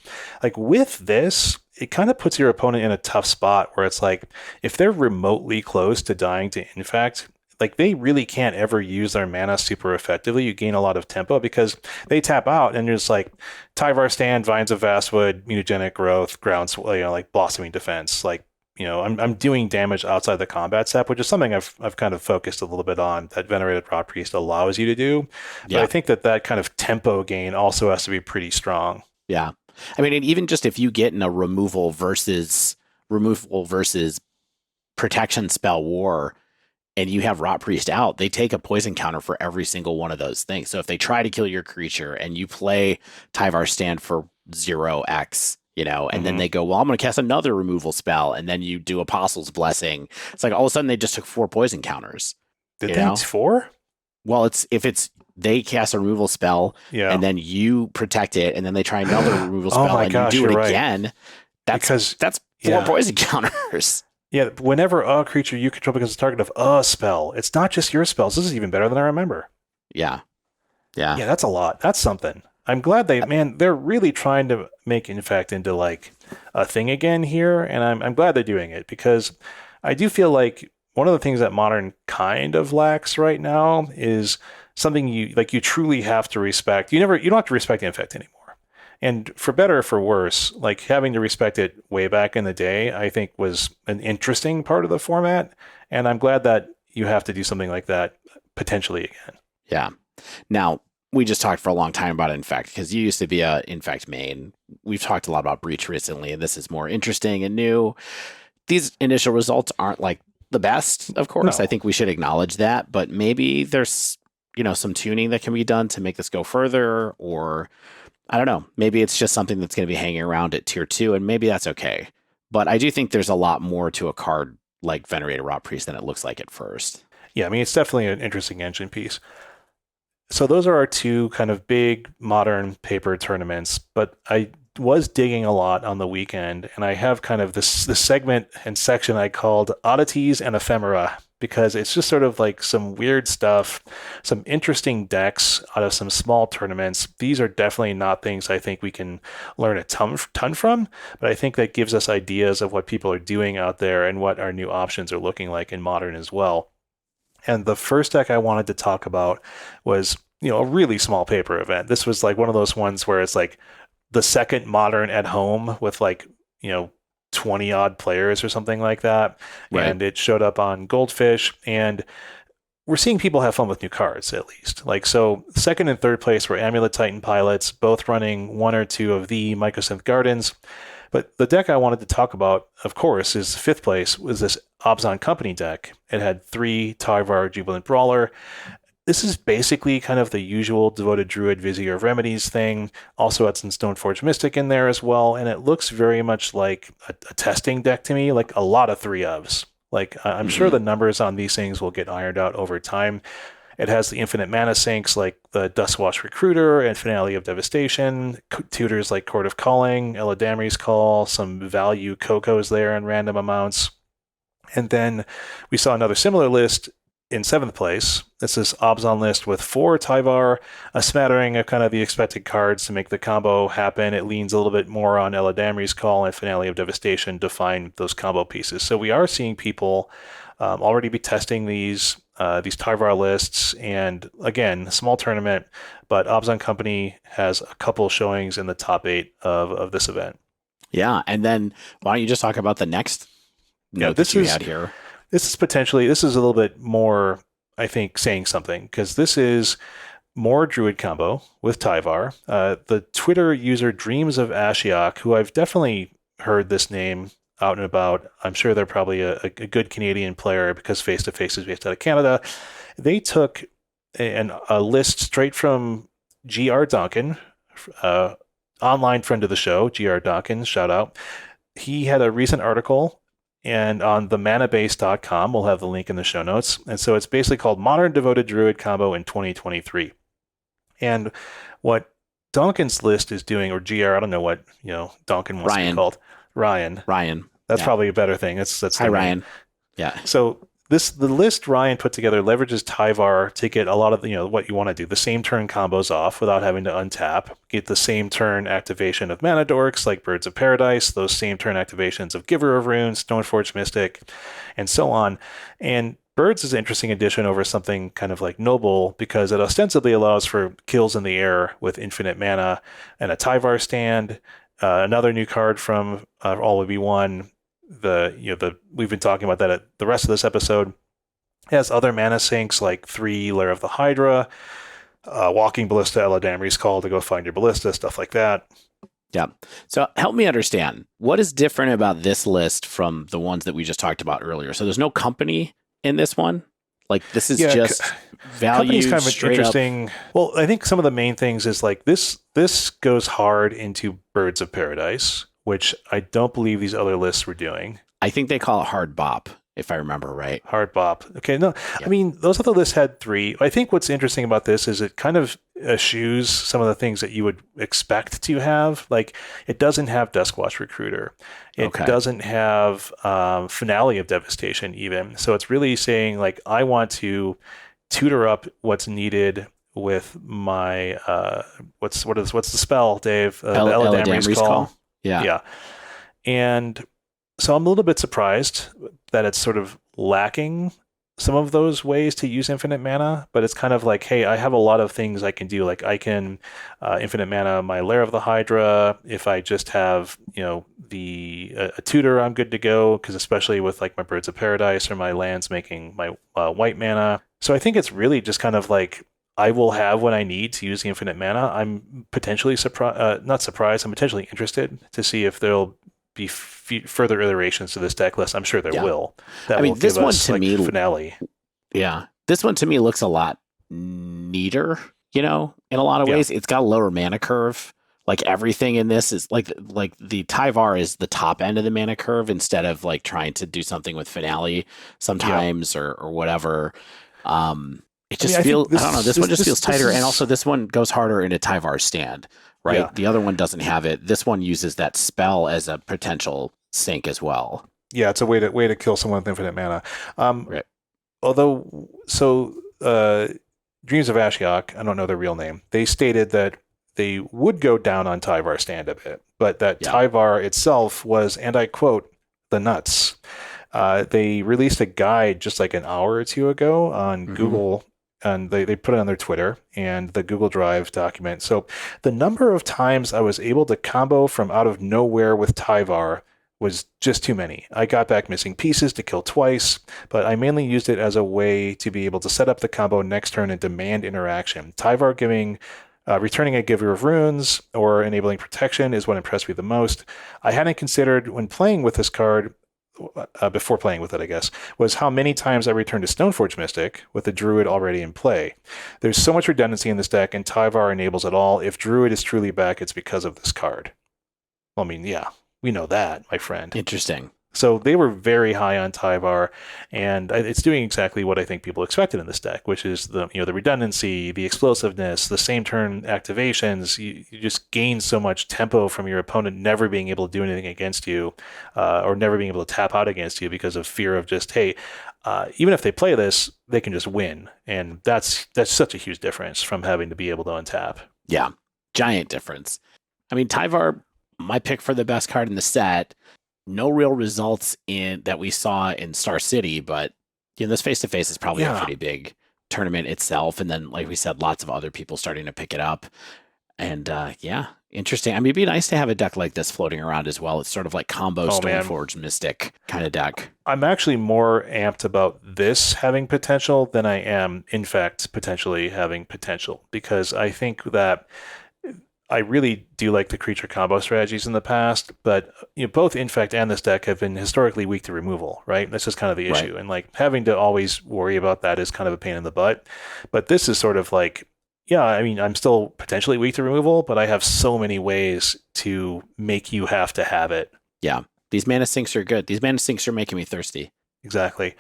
Like with this, it kind of puts your opponent in a tough spot where it's like if they're remotely close to dying to Infect, like they really can't ever use their mana super effectively. You gain a lot of tempo because they tap out and there's like Tyvar Stand, Vines of Vastwood, Mutagenic Growth, Grounds, like Blossoming Defense. Like, I'm doing damage outside the combat step, which is something I've kind of focused a little bit on that Venerated Rotpriest allows you to do. But I think that kind of tempo gain also has to be pretty strong. Yeah. I mean, and even just if you get in a removal versus protection spell war, and you have Rotpriest out, they take a poison counter for every single one of those things. So if they try to kill your creature and you play Tyvar stand for 0x, and then they go, well, I'm going to cast another removal spell, and then you do Apostle's Blessing. It's like all of a sudden they just took 4 poison counters. Did they? 4? Well, if they cast a removal spell, and then you protect it, and then they try another removal spell, and you do it again. That's 4 poison counters. Yeah, whenever a creature you control becomes the target of a spell, it's not just your spells. This is even better than I remember. Yeah, that's a lot. That's something. I'm glad they're really trying to make Infect into like a thing again here, and I'm glad they're doing it, because I do feel like one of the things that Modern kind of lacks right now is something you truly have to respect. You don't have to respect Infect anymore. And for better or for worse, like having to respect it way back in the day, I think was an interesting part of the format. And I'm glad that you have to do something like that potentially again. Yeah. Now, we just talked for a long time about Infect, because you used to be a Infect main. We've talked a lot about Breach recently, and this is more interesting and new. These initial results aren't like the best, of course. No. I think we should acknowledge that, but maybe there's, some tuning that can be done to make this go further, or I don't know. Maybe it's just something that's going to be hanging around at tier 2, and maybe that's okay. But I do think there's a lot more to a card like Venerated Rotpriest than it looks like at first. Yeah, I mean, it's definitely an interesting engine piece. So those are our 2 kind of big modern paper tournaments, but I was digging a lot on the weekend, and I have kind of this segment and section I called Oddities and Ephemera, because it's just sort of like some weird stuff, some interesting decks out of some small tournaments. These are definitely not things I think we can learn a ton from, but I think that gives us ideas of what people are doing out there and what our new options are looking like in Modern as well. And the first deck I wanted to talk about was, a really small paper event. This was like one of those ones where it's like the second Modern at home with 20 odd players or something like that. Right. And it showed up on Goldfish, and we're seeing people have fun with new cards, at least. So second and third place were Amulet Titan pilots, both running 1 or 2 of the Mycosynth Gardens. But the deck I wanted to talk about, of course, is fifth place, was this Obzon Company deck. It had 3 Tyvar Jubilant Brawler. This is basically kind of the usual Devoted Druid Vizier of Remedies thing. Also had some Stoneforge Mystic in there as well, and it looks very much like a testing deck to me, like a lot of 3-ofs. I'm sure the numbers on these things will get ironed out over time. It has the infinite mana sinks like the Dustwash Recruiter and Finale of Devastation, tutors like Court of Calling, Eladamri's Call, some value Cocos there in random amounts. And then we saw another similar list in 7th place. This is Obzon list with 4 Tyvar, a smattering of kind of the expected cards to make the combo happen. It leans a little bit more on Eladamri's Call and Finale of Devastation to find those combo pieces. So we are seeing people already be testing these Tyvar lists, and again, small tournament, but Obzon Company has a couple showings in the top 8 of this event. Yeah, and then why don't you just talk about the next note that you had here? This is a little bit more, I think, saying something, because this is more Druid combo with Tyvar. The Twitter user Dreams of Ashiok, who I've definitely heard this name out and about. I'm sure they're probably a good Canadian player, because Face to Face is based out of Canada. They took a list straight from GR Duncan, online friend of the show, GR Duncan, shout out. He had a recent article, and on themanabase.com, we'll have the link in the show notes. And so it's basically called Modern Devoted Druid Combo in 2023. And what Duncan's list is doing, or GR, I don't know what Duncan wants to be called. Ryan. That's probably a better thing. That's Hi, Ryan. Yeah. So the list Ryan put together leverages Tyvar to get a lot of what you want to do, the same turn combos off without having to untap, get the same turn activation of mana dorks like Birds of Paradise, those same turn activations of Giver of Runes, Stoneforge Mystic, and so on. And Birds is an interesting addition over something kind of like Noble, because it ostensibly allows for kills in the air with infinite mana and a Tyvar stand. Another new card from All Would Be One. We've been talking about that at the rest of this episode. It has other mana sinks like 3 Lair of the Hydra, Walking Ballista, Eladamri's Call to go find your Ballista, stuff like that. Yeah. So help me understand, what is different about this list from the ones that we just talked about earlier? So there's no company in this one? Like this is Yeah, just company's valued kind of an straight up. interesting. Well, I think some of the main things is like this goes hard into Birds of Paradise, which I don't believe these other lists were doing. I think they call it hard bop, if I remember right. Hard bop. Okay, no, I Yeah. mean those other lists had three. I think what's interesting about this is it kind of eschews some of the things that you would expect to have. Like it doesn't have Duskwatch Recruiter. It Okay. doesn't have Finale of Devastation even. So it's really saying like I want to tutor up what's needed with my what's the spell, Dave? The Eladamri's call. Yeah. Yeah. And so I'm a little bit surprised that it's sort of lacking some of those ways to use infinite mana, but it's kind of like, hey, I have a lot of things I can do. Like I can infinite mana my Lair of the Hydra. If I just have, the a tutor, I'm good to go. Because especially with like my Birds of Paradise or my lands making my white mana. So I think it's really just kind of like I will have what I need to use the infinite mana. I'm potentially not surprised. I'm potentially interested to see if there'll be further iterations to this deck list. I'm sure there will. That will this give one us to like me, finale. Yeah. This one to me looks a lot neater, in a lot of ways. It's got a lower mana curve. Like everything in this is like the Tyvar is the top end of the mana curve instead of like trying to do something with finale sometimes or whatever. It just feels, I don't know, this one just feels tighter. And also this one goes harder into Tyvar's stand, right? Yeah. The other one doesn't have it. This one uses that spell as a potential sink as well. Yeah, it's a way to kill someone with infinite mana. Right. Although, Dreams of Ashiok, I don't know their real name, they stated that they would go down on Tyvar's stand a bit, but that Tyvar itself was, and I quote, the nuts. They released a guide just like an hour or two ago on Google, and they put it on their Twitter and the Google Drive document. So the number of times I was able to combo from out of nowhere with Tyvar was just too many. I got back missing pieces to kill twice, but I mainly used it as a way to be able to set up the combo next turn and demand interaction. Tyvar returning a Giver of Runes or enabling protection is what impressed me the most. I hadn't considered when playing with this card, before playing with it, I guess, was how many times I returned to Stoneforge Mystic with the Druid already in play. There's so much redundancy in this deck, and Tyvar enables it all. If Druid is truly back, it's because of this card. I mean, yeah, we know that, my friend. Interesting. So they were very high on Tyvar, and it's doing exactly what I think people expected in this deck, which is the redundancy, the explosiveness, the same turn activations. You just gain so much tempo from your opponent never being able to do anything against you, or never being able to tap out against you because of fear of just, hey, even if they play this, they can just win, and that's such a huge difference from having to be able to untap. Yeah, giant difference. I mean, Tyvar, my pick for the best card in the set. No real results in that we saw in Star City, but this face-to-face is probably a pretty big tournament itself. And then, like we said, lots of other people starting to pick it up. And interesting. I mean, it'd be nice to have a deck like this floating around as well. It's sort of like combo Stoneforge Mystic kind of deck. I'm actually more amped about this having potential than I am Infect potentially having potential, because I think that I really do like the creature combo strategies in the past, but both Infect and this deck have been historically weak to removal, right? That's just kind of the issue. Right. And like having to always worry about that is kind of a pain in the butt. But this is sort of like, yeah, I mean, I'm still potentially weak to removal, but I have so many ways to make you have to have it. Yeah. These mana sinks are good. These mana sinks are making me thirsty. Exactly.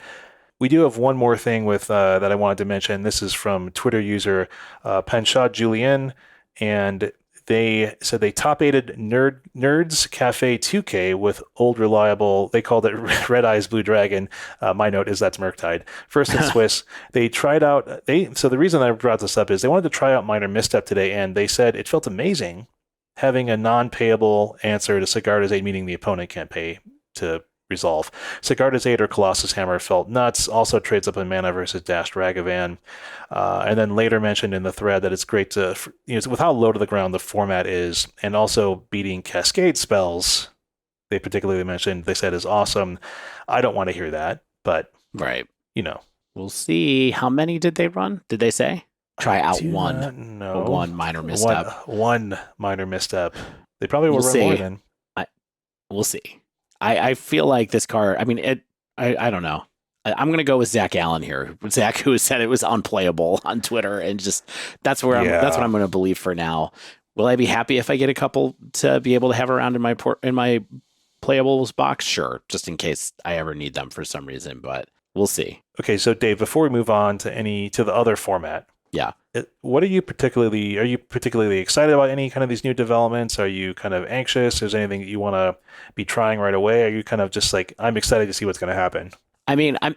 We do have one more thing with that I wanted to mention. This is from Twitter user Panchad Julien, and they said they top-aided Nerds Cafe 2K with old reliable, they called it Red Eyes Blue Dragon. My note is that's Murktide. First in Swiss, they tried out, so the reason I brought this up is they wanted to try out Minor Misstep today, and they said it felt amazing having a non-payable answer to Sigarda's Aid, meaning the opponent can't pay to resolve. Sigarda's Aid or Colossus Hammer felt nuts, also trades up in mana versus Dashed Ragavan. And then later mentioned in the thread that it's great to, with how low to the ground the format is, and also beating Cascade spells, they particularly mentioned, they said is awesome. I don't want to hear that, but, right. We'll see. How many did they run? Did they say? Try out one. No. One minor misstep. One minor misstep. They probably will We'll run more see. then. I We'll see. I feel like this card. I mean, I don't know. I'm going to go with Zach Allen here. Zach, who said it was unplayable on Twitter, and just that's what Yeah. I'm going to believe for now. Will I be happy if I get a couple to be able to have around in my playables box? Sure, just in case I ever need them for some reason, but we'll see. Okay, so Dave, before we move on to the other format, Yeah. what are you particularly excited about any kind of these new developments? Are you kind of anxious? Is there anything that you want to be trying right away? Are you kind of just like, I'm excited to see what's going to happen? I mean, I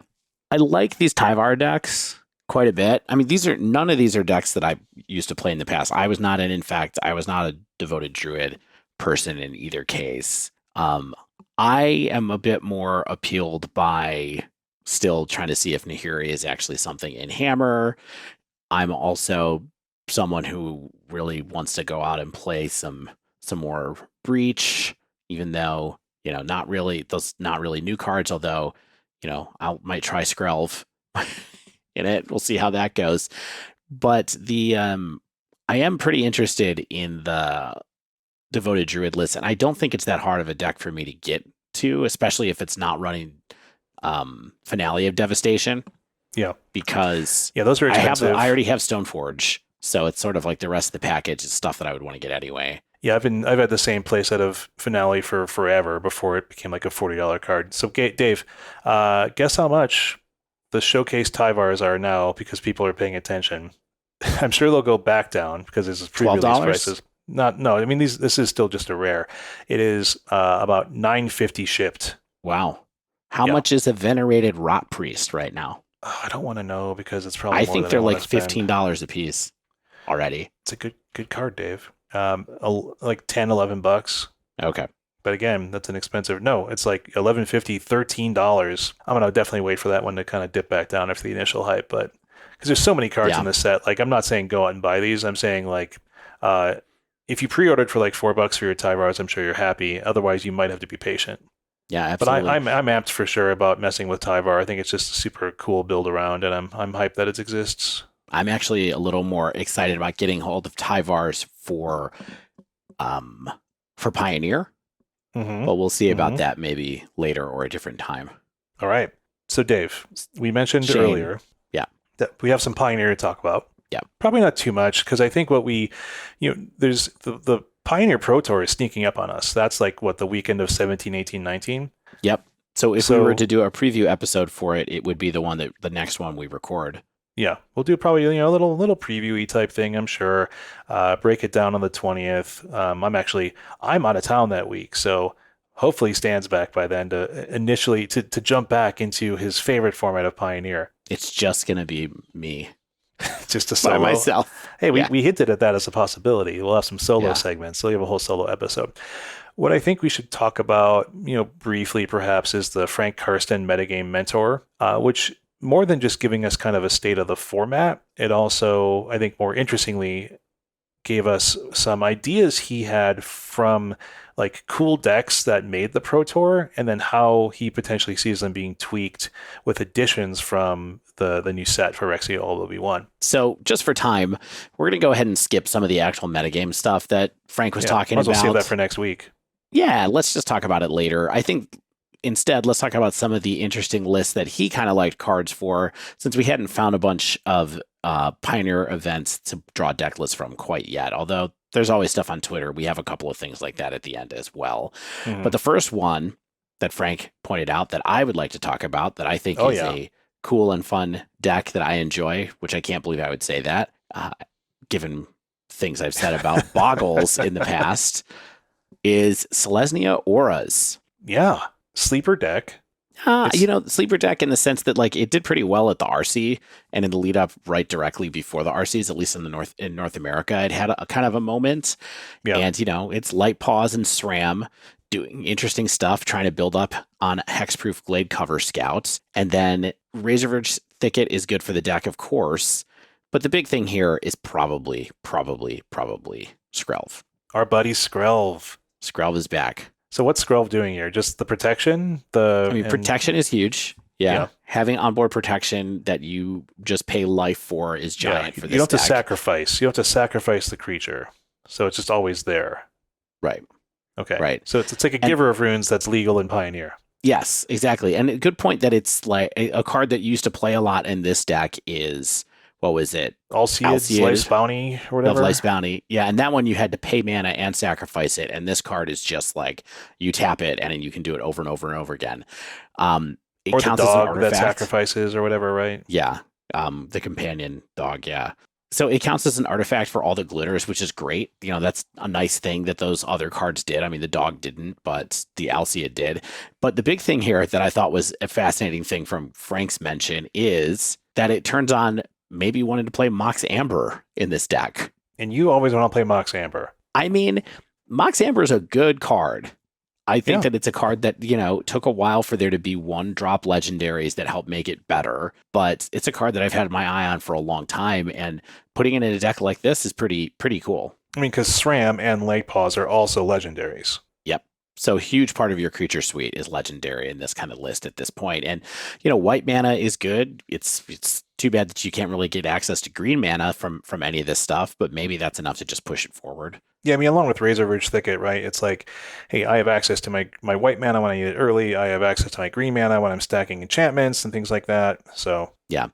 like these Tyvar decks quite a bit. I mean, none of these are decks that I used to play in the past. I was not an Infect. I was not a devoted Druid person in either case. I am a bit more appealed by still trying to see if Nahiri is actually something in Hammer. I'm also someone who really wants to go out and play some more Breach, even though, not really new cards, although, I might try Skrelv in it. We'll see how that goes. But I am pretty interested in the devoted Druid list, and I don't think it's that hard of a deck for me to get to, especially if it's not running Finale of Devastation. Yeah. Because those are expensive. I already have Stoneforge, so it's sort of like the rest of the package is stuff that I would want to get anyway. Yeah, I've had the same playset of Finale for forever before it became like a $40 card. So Dave, guess how much the showcase Tyvars are now because people are paying attention. I'm sure they'll go back down because this is pre-release prices. No, I mean this is still just a rare. It is about $9.50 shipped. Wow. How much is a Venerated Rotpriest right now? Oh, I don't want to know because it's probably. I think they're like $15 a piece already. It's a good card, Dave. Like $10-11. Okay. But again, that's an expensive. No, it's like $11.50, $13. I'm gonna definitely wait for that one to kind of dip back down after the initial hype. But because there's so many cards in this set, like I'm not saying go out and buy these. I'm saying like, if you pre-ordered for like $4 for your Tyvars, I'm sure you're happy. Otherwise, you might have to be patient. Yeah, absolutely. But I'm amped for sure about messing with Tyvar. I think it's just a super cool build around, and I'm hyped that it exists. I'm actually a little more excited about getting hold of Tyvars for Pioneer. Mm-hmm. But we'll see about that maybe later or a different time. All right. So Dave, we mentioned earlier that we have some Pioneer to talk about. Yeah. Probably not too much because I think there's the Pioneer Pro Tour is sneaking up on us. That's like the weekend of 17, 18, 19. Yep. So if we were to do a preview episode for it, it would be the next one we record. Yeah, we'll do probably a little preview-y type thing, I'm sure. Break it down on the 20th. I'm out of town that week, so hopefully Stan's back by then to jump back into his favorite format of Pioneer. It's just gonna be me. Just a solo. By myself. Hey, we hinted at that as a possibility. We'll have some solo segments. So we have a whole solo episode. What I think we should talk about, briefly perhaps, is the Frank Karsten Metagame Mentor, which more than just giving us kind of a state of the format, it also, I think more interestingly, gave us some ideas he had from like cool decks that made the Pro Tour, and then how he potentially sees them being tweaked with additions from the new set for Rexia LW1. So just for time, we're going to go ahead and skip some of the actual metagame stuff that Frank was talking about. We'll save that for next week. Yeah, let's just talk about it later. I think instead, let's talk about some of the interesting lists that he kind of liked cards for, since we hadn't found a bunch of Pioneer events to draw deck lists from quite yet. Although there's always stuff on Twitter. We have a couple of things like that at the end as well. Mm-hmm. But the first one that Frank pointed out that I would like to talk about that I think is a cool and fun deck that I enjoy, which I can't believe I would say that, given things I've said about Boggles in the past, is Selesnya Auras. Yeah. Sleeper deck. Sleeper deck in the sense that like it did pretty well at the RC and in the lead up right directly before the RCs, at least in North America, it had a kind of a moment. Yeah. And it's Light Paws and SRAM doing interesting stuff, trying to build up on Hexproof Glade Cover Scouts. And then Razorverge Thicket is good for the deck, of course. But the big thing here is probably Skrelv. Our buddy Skrelv. Skrelv is back. So what's Skrelv doing here? Just the protection? Protection is huge. Yeah. Having onboard protection that you just pay life for is giant for this deck. You don't have to sacrifice. You don't have to sacrifice the creature. So it's just always there. Right. Okay. Right. So it's like a giver of runes that's legal in Pioneer. Yes, exactly. And a good point that it's like a card that used to play a lot in this deck is, what was it? Alcide's Life's Bounty or whatever. Life's Bounty. Yeah, and that one you had to pay mana and sacrifice it. And this card is just like you tap it and then you can do it over and over and over again. It or counts the dog as an that artifact. sacrifices or whatever, right? Yeah. The companion dog, yeah. So it counts as an artifact for all the glitters, which is great. You know, that's a nice thing that those other cards did. I mean, the dog didn't, but the Alcide did. But the big thing here that I thought was a fascinating thing from Frank's mention is that it turns on maybe wanting to play Mox Amber in this deck. And you always want to play Mox Amber. I mean, Mox Amber is a good card. I think that it's a card that, you know, took a while for there to be 1-drop legendaries that help make it better. But it's a card that I've had my eye on for a long time. And putting it in a deck like this is pretty cool. I mean, because SRAM and Lake Paws are also legendaries. Yep. So a huge part of your creature suite is legendary in this kind of list at this point. And, you know, white mana is good. It's too bad that you can't really get access to green mana from any of this stuff, but maybe that's enough to just push it forward. Yeah, I mean, along with Razor Ridge Thicket, right? It's like, hey, I have access to my white mana when I need it early. I have access to my green mana when I'm stacking enchantments and things like that. So yeah.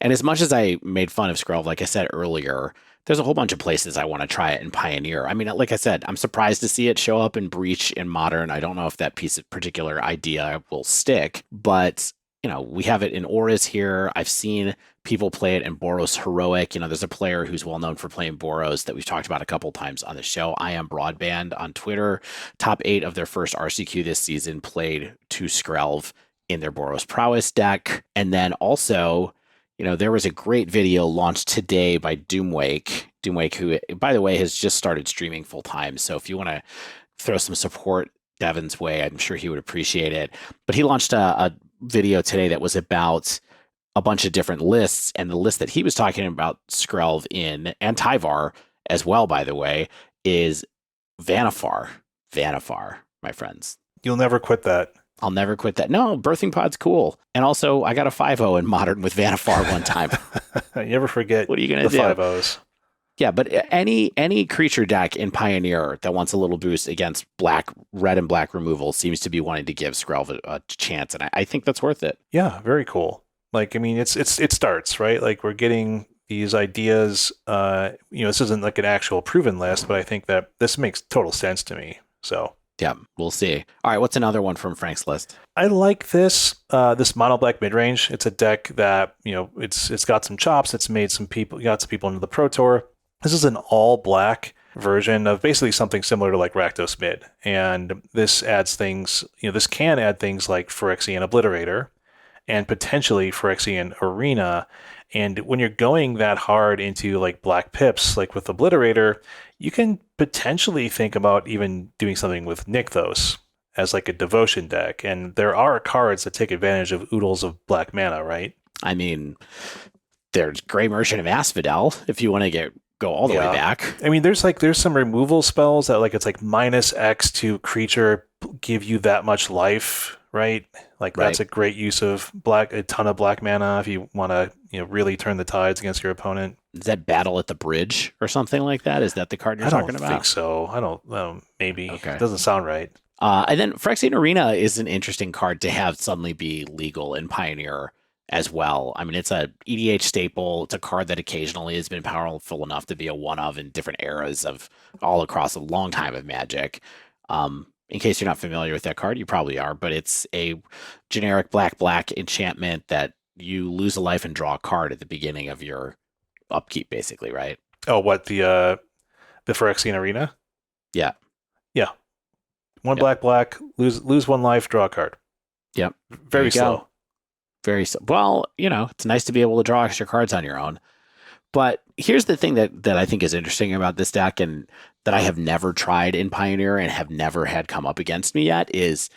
And as much as I made fun of Skrelv, like I said earlier, there's a whole bunch of places I want to try it in Pioneer. I mean, like I said, I'm surprised to see it show up in Breach in Modern. I don't know if that particular idea will stick, but you know, we have it in Auras here. I've seen people play it in Boros Heroic. You know, there's a player who's well known for playing Boros that we've talked about a couple times on the show. I Am Broadband on Twitter. Top 8 of their first RCQ this season played 2 Skrelv in their Boros Prowess deck. And then also, you know, there was a great video launched today by Doomwake. Doomwake, who, by the way, has just started streaming full time. So if you want to throw some support Devin's way, I'm sure he would appreciate it. But he launched a video today that was about a bunch of different lists, and the list that he was talking about Skrelv in, and Tyvar as well, by the way, is Vannifar. Vannifar, my friends. You'll never quit that. I'll never quit that. No, Birthing Pod's cool. And also, I got a 5-0 in Modern with Vannifar one time. You never forget what are you gonna do? 5-0s. Yeah, but any creature deck in Pioneer that wants a little boost against red and black removal seems to be wanting to give Skrelv a chance, and I think that's worth it. Yeah, very cool. Like, I mean, it starts, right? Like, we're getting these ideas. You know, this isn't like an actual proven list, but I think that this makes total sense to me. So yeah, we'll see. All right, what's another one from Frank's list? I like this mono black midrange. It's a deck that, you know, it's got some chops. It's made got some people into the Pro Tour. This is an all black version of basically something similar to like Rakdos Mid. And this adds things, you know, this can add things like Phyrexian Obliterator and potentially Phyrexian Arena. And when you're going that hard into like black pips, like with Obliterator, you can potentially think about even doing something with Nykthos as like a devotion deck. And there are cards that take advantage of oodles of black mana, right? I mean, there's Grey Merchant of Asphodel, if you want to go all the way back. I mean, there's some removal spells that like it's like -X to creature give you that much life, right? Like that's a great use of a ton of black mana if you want to, you know, really turn the tides against your opponent. Is that Battle at the Bridge or something like that? Is that the card you're talking about? I don't think so. I don't. Maybe. Okay. It doesn't sound right. And then Phyrexian Arena is an interesting card to have suddenly be legal in Pioneer as well. I mean, it's a EDH staple. It's a card that occasionally has been powerful enough to be a one of in different eras of all across a long time of Magic. In case you're not familiar with that card, you probably are, but it's a generic black enchantment that you lose a life and draw a card at the beginning of your upkeep, basically, right? Oh, what, the Phyrexian Arena? Yeah. Yeah. One black, lose one life, draw a card. Yep. Very slow. Very slow. Well, you know, it's nice to be able to draw extra cards on your own. But here's the thing that I think is interesting about this deck and that I have never tried in Pioneer and have never had come up against me yet is,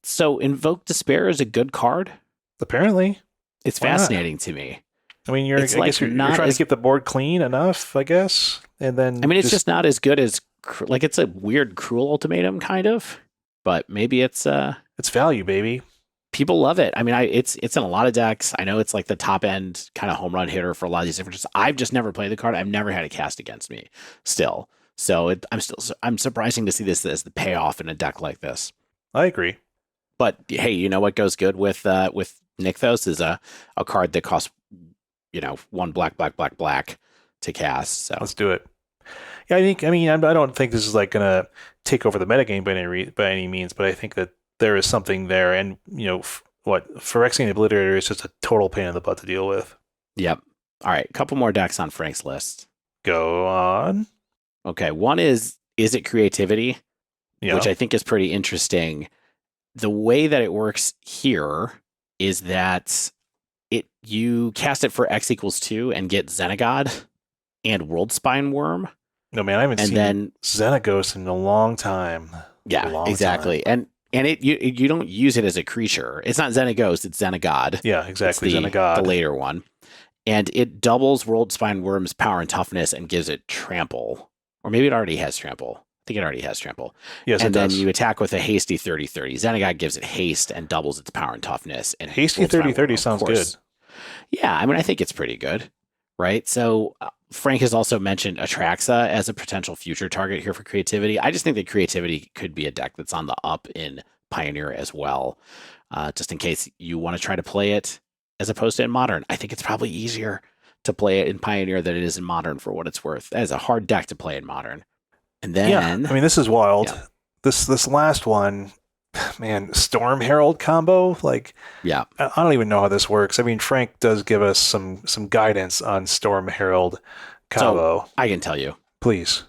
so Invoke Despair is a good card? Apparently. It's fascinating to me. I mean, I guess you're trying to keep the board clean enough, I guess. And then I mean, it's just not as good as, like, it's a weird Cruel Ultimatum, kind of. But maybe it's value, baby. People love it. I mean, it's in a lot of decks. I know it's like the top end kind of home run hitter for a lot of these different. I've just never played the card. I've never had it cast against me still. So I'm surprising to see this as the payoff in a deck like this. I agree. But hey, you know what goes good with Nykthos is a card that costs, one black to cast. So Let's do it. Yeah, I don't think this is like gonna take over the metagame by any means, but I think that there is something there, and Phyrexian Obliterator is just a total pain in the butt to deal with. Yep. All right, a couple more decks on Frank's list. Go on. Okay, one is it creativity, Yeah. which I think is pretty interesting. The way that it works here is that you cast it for X=2 and get Xenagod and Worldspine Worm. No, man, I haven't seen Xenagos in a long time. Yeah, exactly. Time. And you don't use it as a creature. It's not Xenagos, it's Xenagod. Yeah, exactly. Xenagod. The later one. And it doubles Worldspine Worm's power and toughness and gives it trample. Or maybe it already has trample. I think it already has trample. Yes, and it then does. you attack with a hasty 30/30. Xenagod gives it haste and doubles its power and toughness. And hasty 30/30 sounds good. Yeah, I think it's pretty good, right? So Frank has also mentioned Atraxa as a potential future target here for creativity. I just think that creativity could be a deck that's on the up in Pioneer as well, just in case you want to try to play it as opposed to in Modern. I think it's probably easier to play it in Pioneer than it is in Modern for what it's worth. That is a hard deck to play in Modern. And then, this is wild. Yeah. This last one, man, Storm Herald combo. I don't even know how this works. Frank does give us some guidance on Storm Herald combo. So I can tell you, please.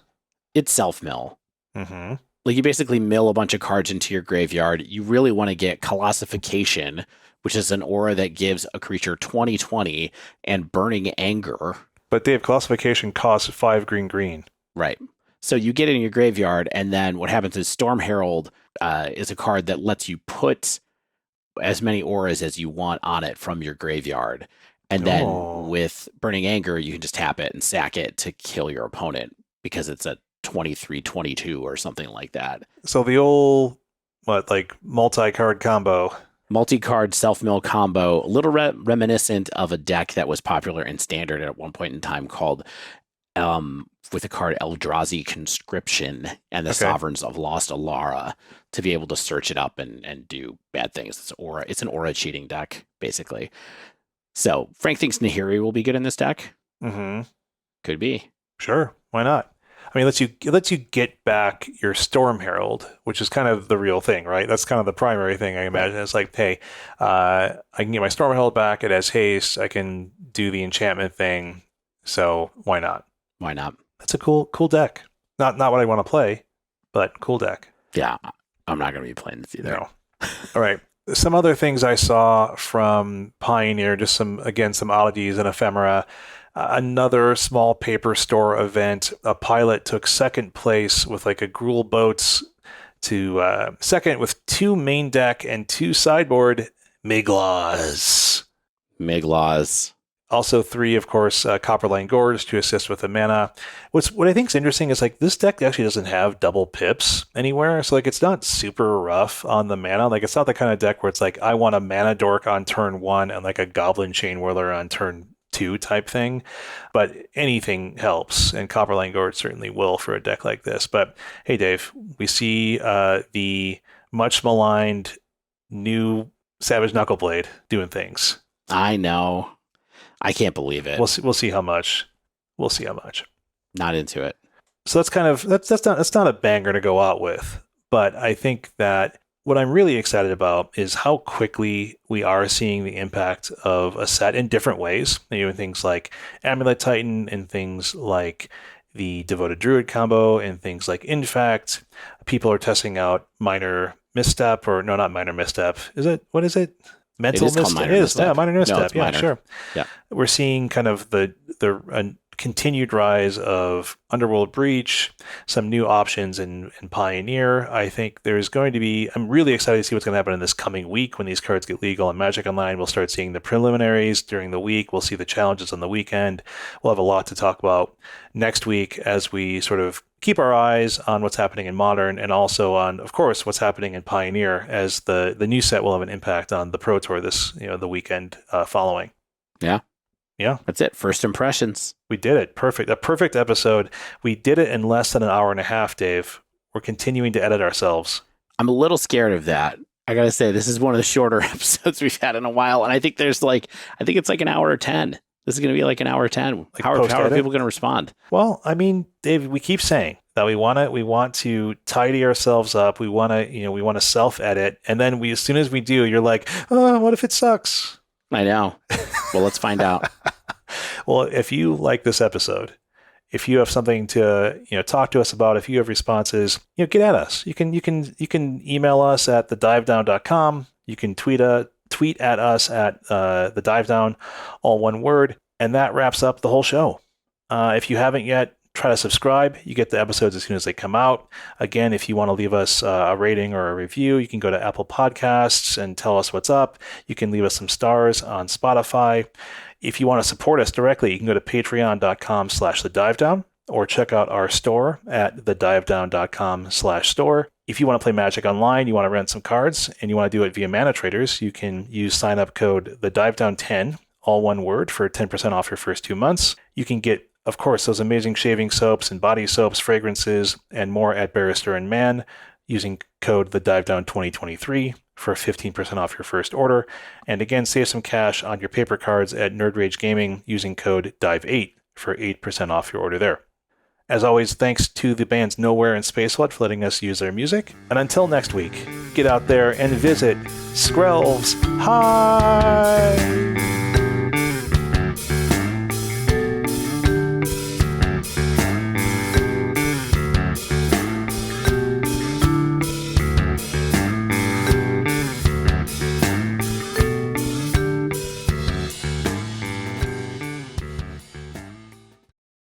It's self-mill. Mm-hmm. You basically mill a bunch of cards into your graveyard. You really want to get Colossification, which is an aura that gives a creature 20/20 and Burning Anger. But Dave, Colossification costs 5 green. Right. So you get it in your graveyard, and then what happens is Storm Herald is a card that lets you put as many auras as you want on it from your graveyard. And then with Burning Anger, you can just tap it and sack it to kill your opponent because it's a 23/22 or something like that. So the old, multi-card combo. Multi-card self-mill combo, a little reminiscent of a deck that was popular in Standard at one point in time called with the card Eldrazi Conscription and the Sovereigns of Lost Alara to be able to search it up and do bad things. It's an aura cheating deck, basically. So Frank thinks Nahiri will be good in this deck. Mm-hmm. Could be. Sure. Why not? It lets you get back your Storm Herald, which is kind of the real thing, right? That's kind of the primary thing, I imagine. It's like, hey, I can get my Storm Herald back. It has haste. I can do the enchantment thing. So why not? Why not? That's a cool deck. Not what I want to play, but cool deck. Yeah, I'm not going to be playing this either. No. All right. Some other things I saw from Pioneer, just some oddities and ephemera. Another small paper store event. A pilot took second place with a Gruul Boats to second with 2 main deck and 2 sideboard Miglaws. Also 3, of course, Copperline Gorge to assist with the mana. What I think is interesting is this deck actually doesn't have double pips anywhere. So it's not super rough on the mana. It's not the kind of deck where it's I want a mana dork on turn 1 and a Goblin Chain Whirler on turn 2 type thing. But anything helps, and Copperline Gorge certainly will for a deck like this. But hey, Dave, we see the much maligned new Savage Knuckleblade doing things. I know. I can't believe it. We'll see how much. Not into it. So that's not a banger to go out with. But I think that what I'm really excited about is how quickly we are seeing the impact of a set in different ways. Things like Amulet Titan and things like the Devoted Druid combo and things like Infect. People are testing out Minor Misstep, or no, not Minor Misstep. What is it? Mental Misstep. It is. Yeah, Minor Misstep. Yeah, sure. Yeah. We're seeing kind of the continued rise of Underworld Breach, some new options in Pioneer. I think there's going to be, I'm really excited to see what's going to happen in this coming week when these cards get legal in Magic Online. We'll start seeing the preliminaries during the week. We'll see the challenges on the weekend. We'll have a lot to talk about next week as we sort of keep our eyes on what's happening in Modern and also on, of course, what's happening in Pioneer, as the new set will have an impact on the Pro Tour the weekend following. Yeah. Yeah. That's it. First impressions. We did it. Perfect. A perfect episode. We did it in less than an hour and a half, Dave. We're continuing to edit ourselves. I'm a little scared of that. I got to say, this is one of the shorter episodes we've had in a while. And I think it's like an hour 10. This is going to be like an hour 10. Like how are people going to respond? Well, I mean, Dave, we keep saying that we want to tidy ourselves up. We want to self-edit. And then as soon as we do, you're like, oh, what if it sucks? I know. Well, let's find out. Well, if you like this episode, if you have something to talk to us about, if you have responses, get at us. You can email us at thedivedown.com. You can tweet at us at thedivedown, all one word, and that wraps up the whole show. If you haven't yet, try to subscribe. You get the episodes as soon as they come out. Again, if you want to leave us a rating or a review, you can go to Apple Podcasts and tell us what's up. You can leave us some stars on Spotify. If you want to support us directly, you can go to patreon.com/thedivedown or check out our store at thedivedown.com/store. If you want to play Magic online, you want to rent some cards, and you want to do it via Mana Traders, you can use sign-up code thedivedown10, all one word, for 10% off your first 2 months. You can get, of course, those amazing shaving soaps and body soaps, fragrances, and more at Barrister and Mann using code thedivedown2023 for 15% off your first order. And again, save some cash on your paper cards at Nerd Rage Gaming using code DIVE8 for 8% off your order there. As always, thanks to the bands Nowhere and Spaceflood for letting us use their music. And until next week, get out there and visit Skrelv's High!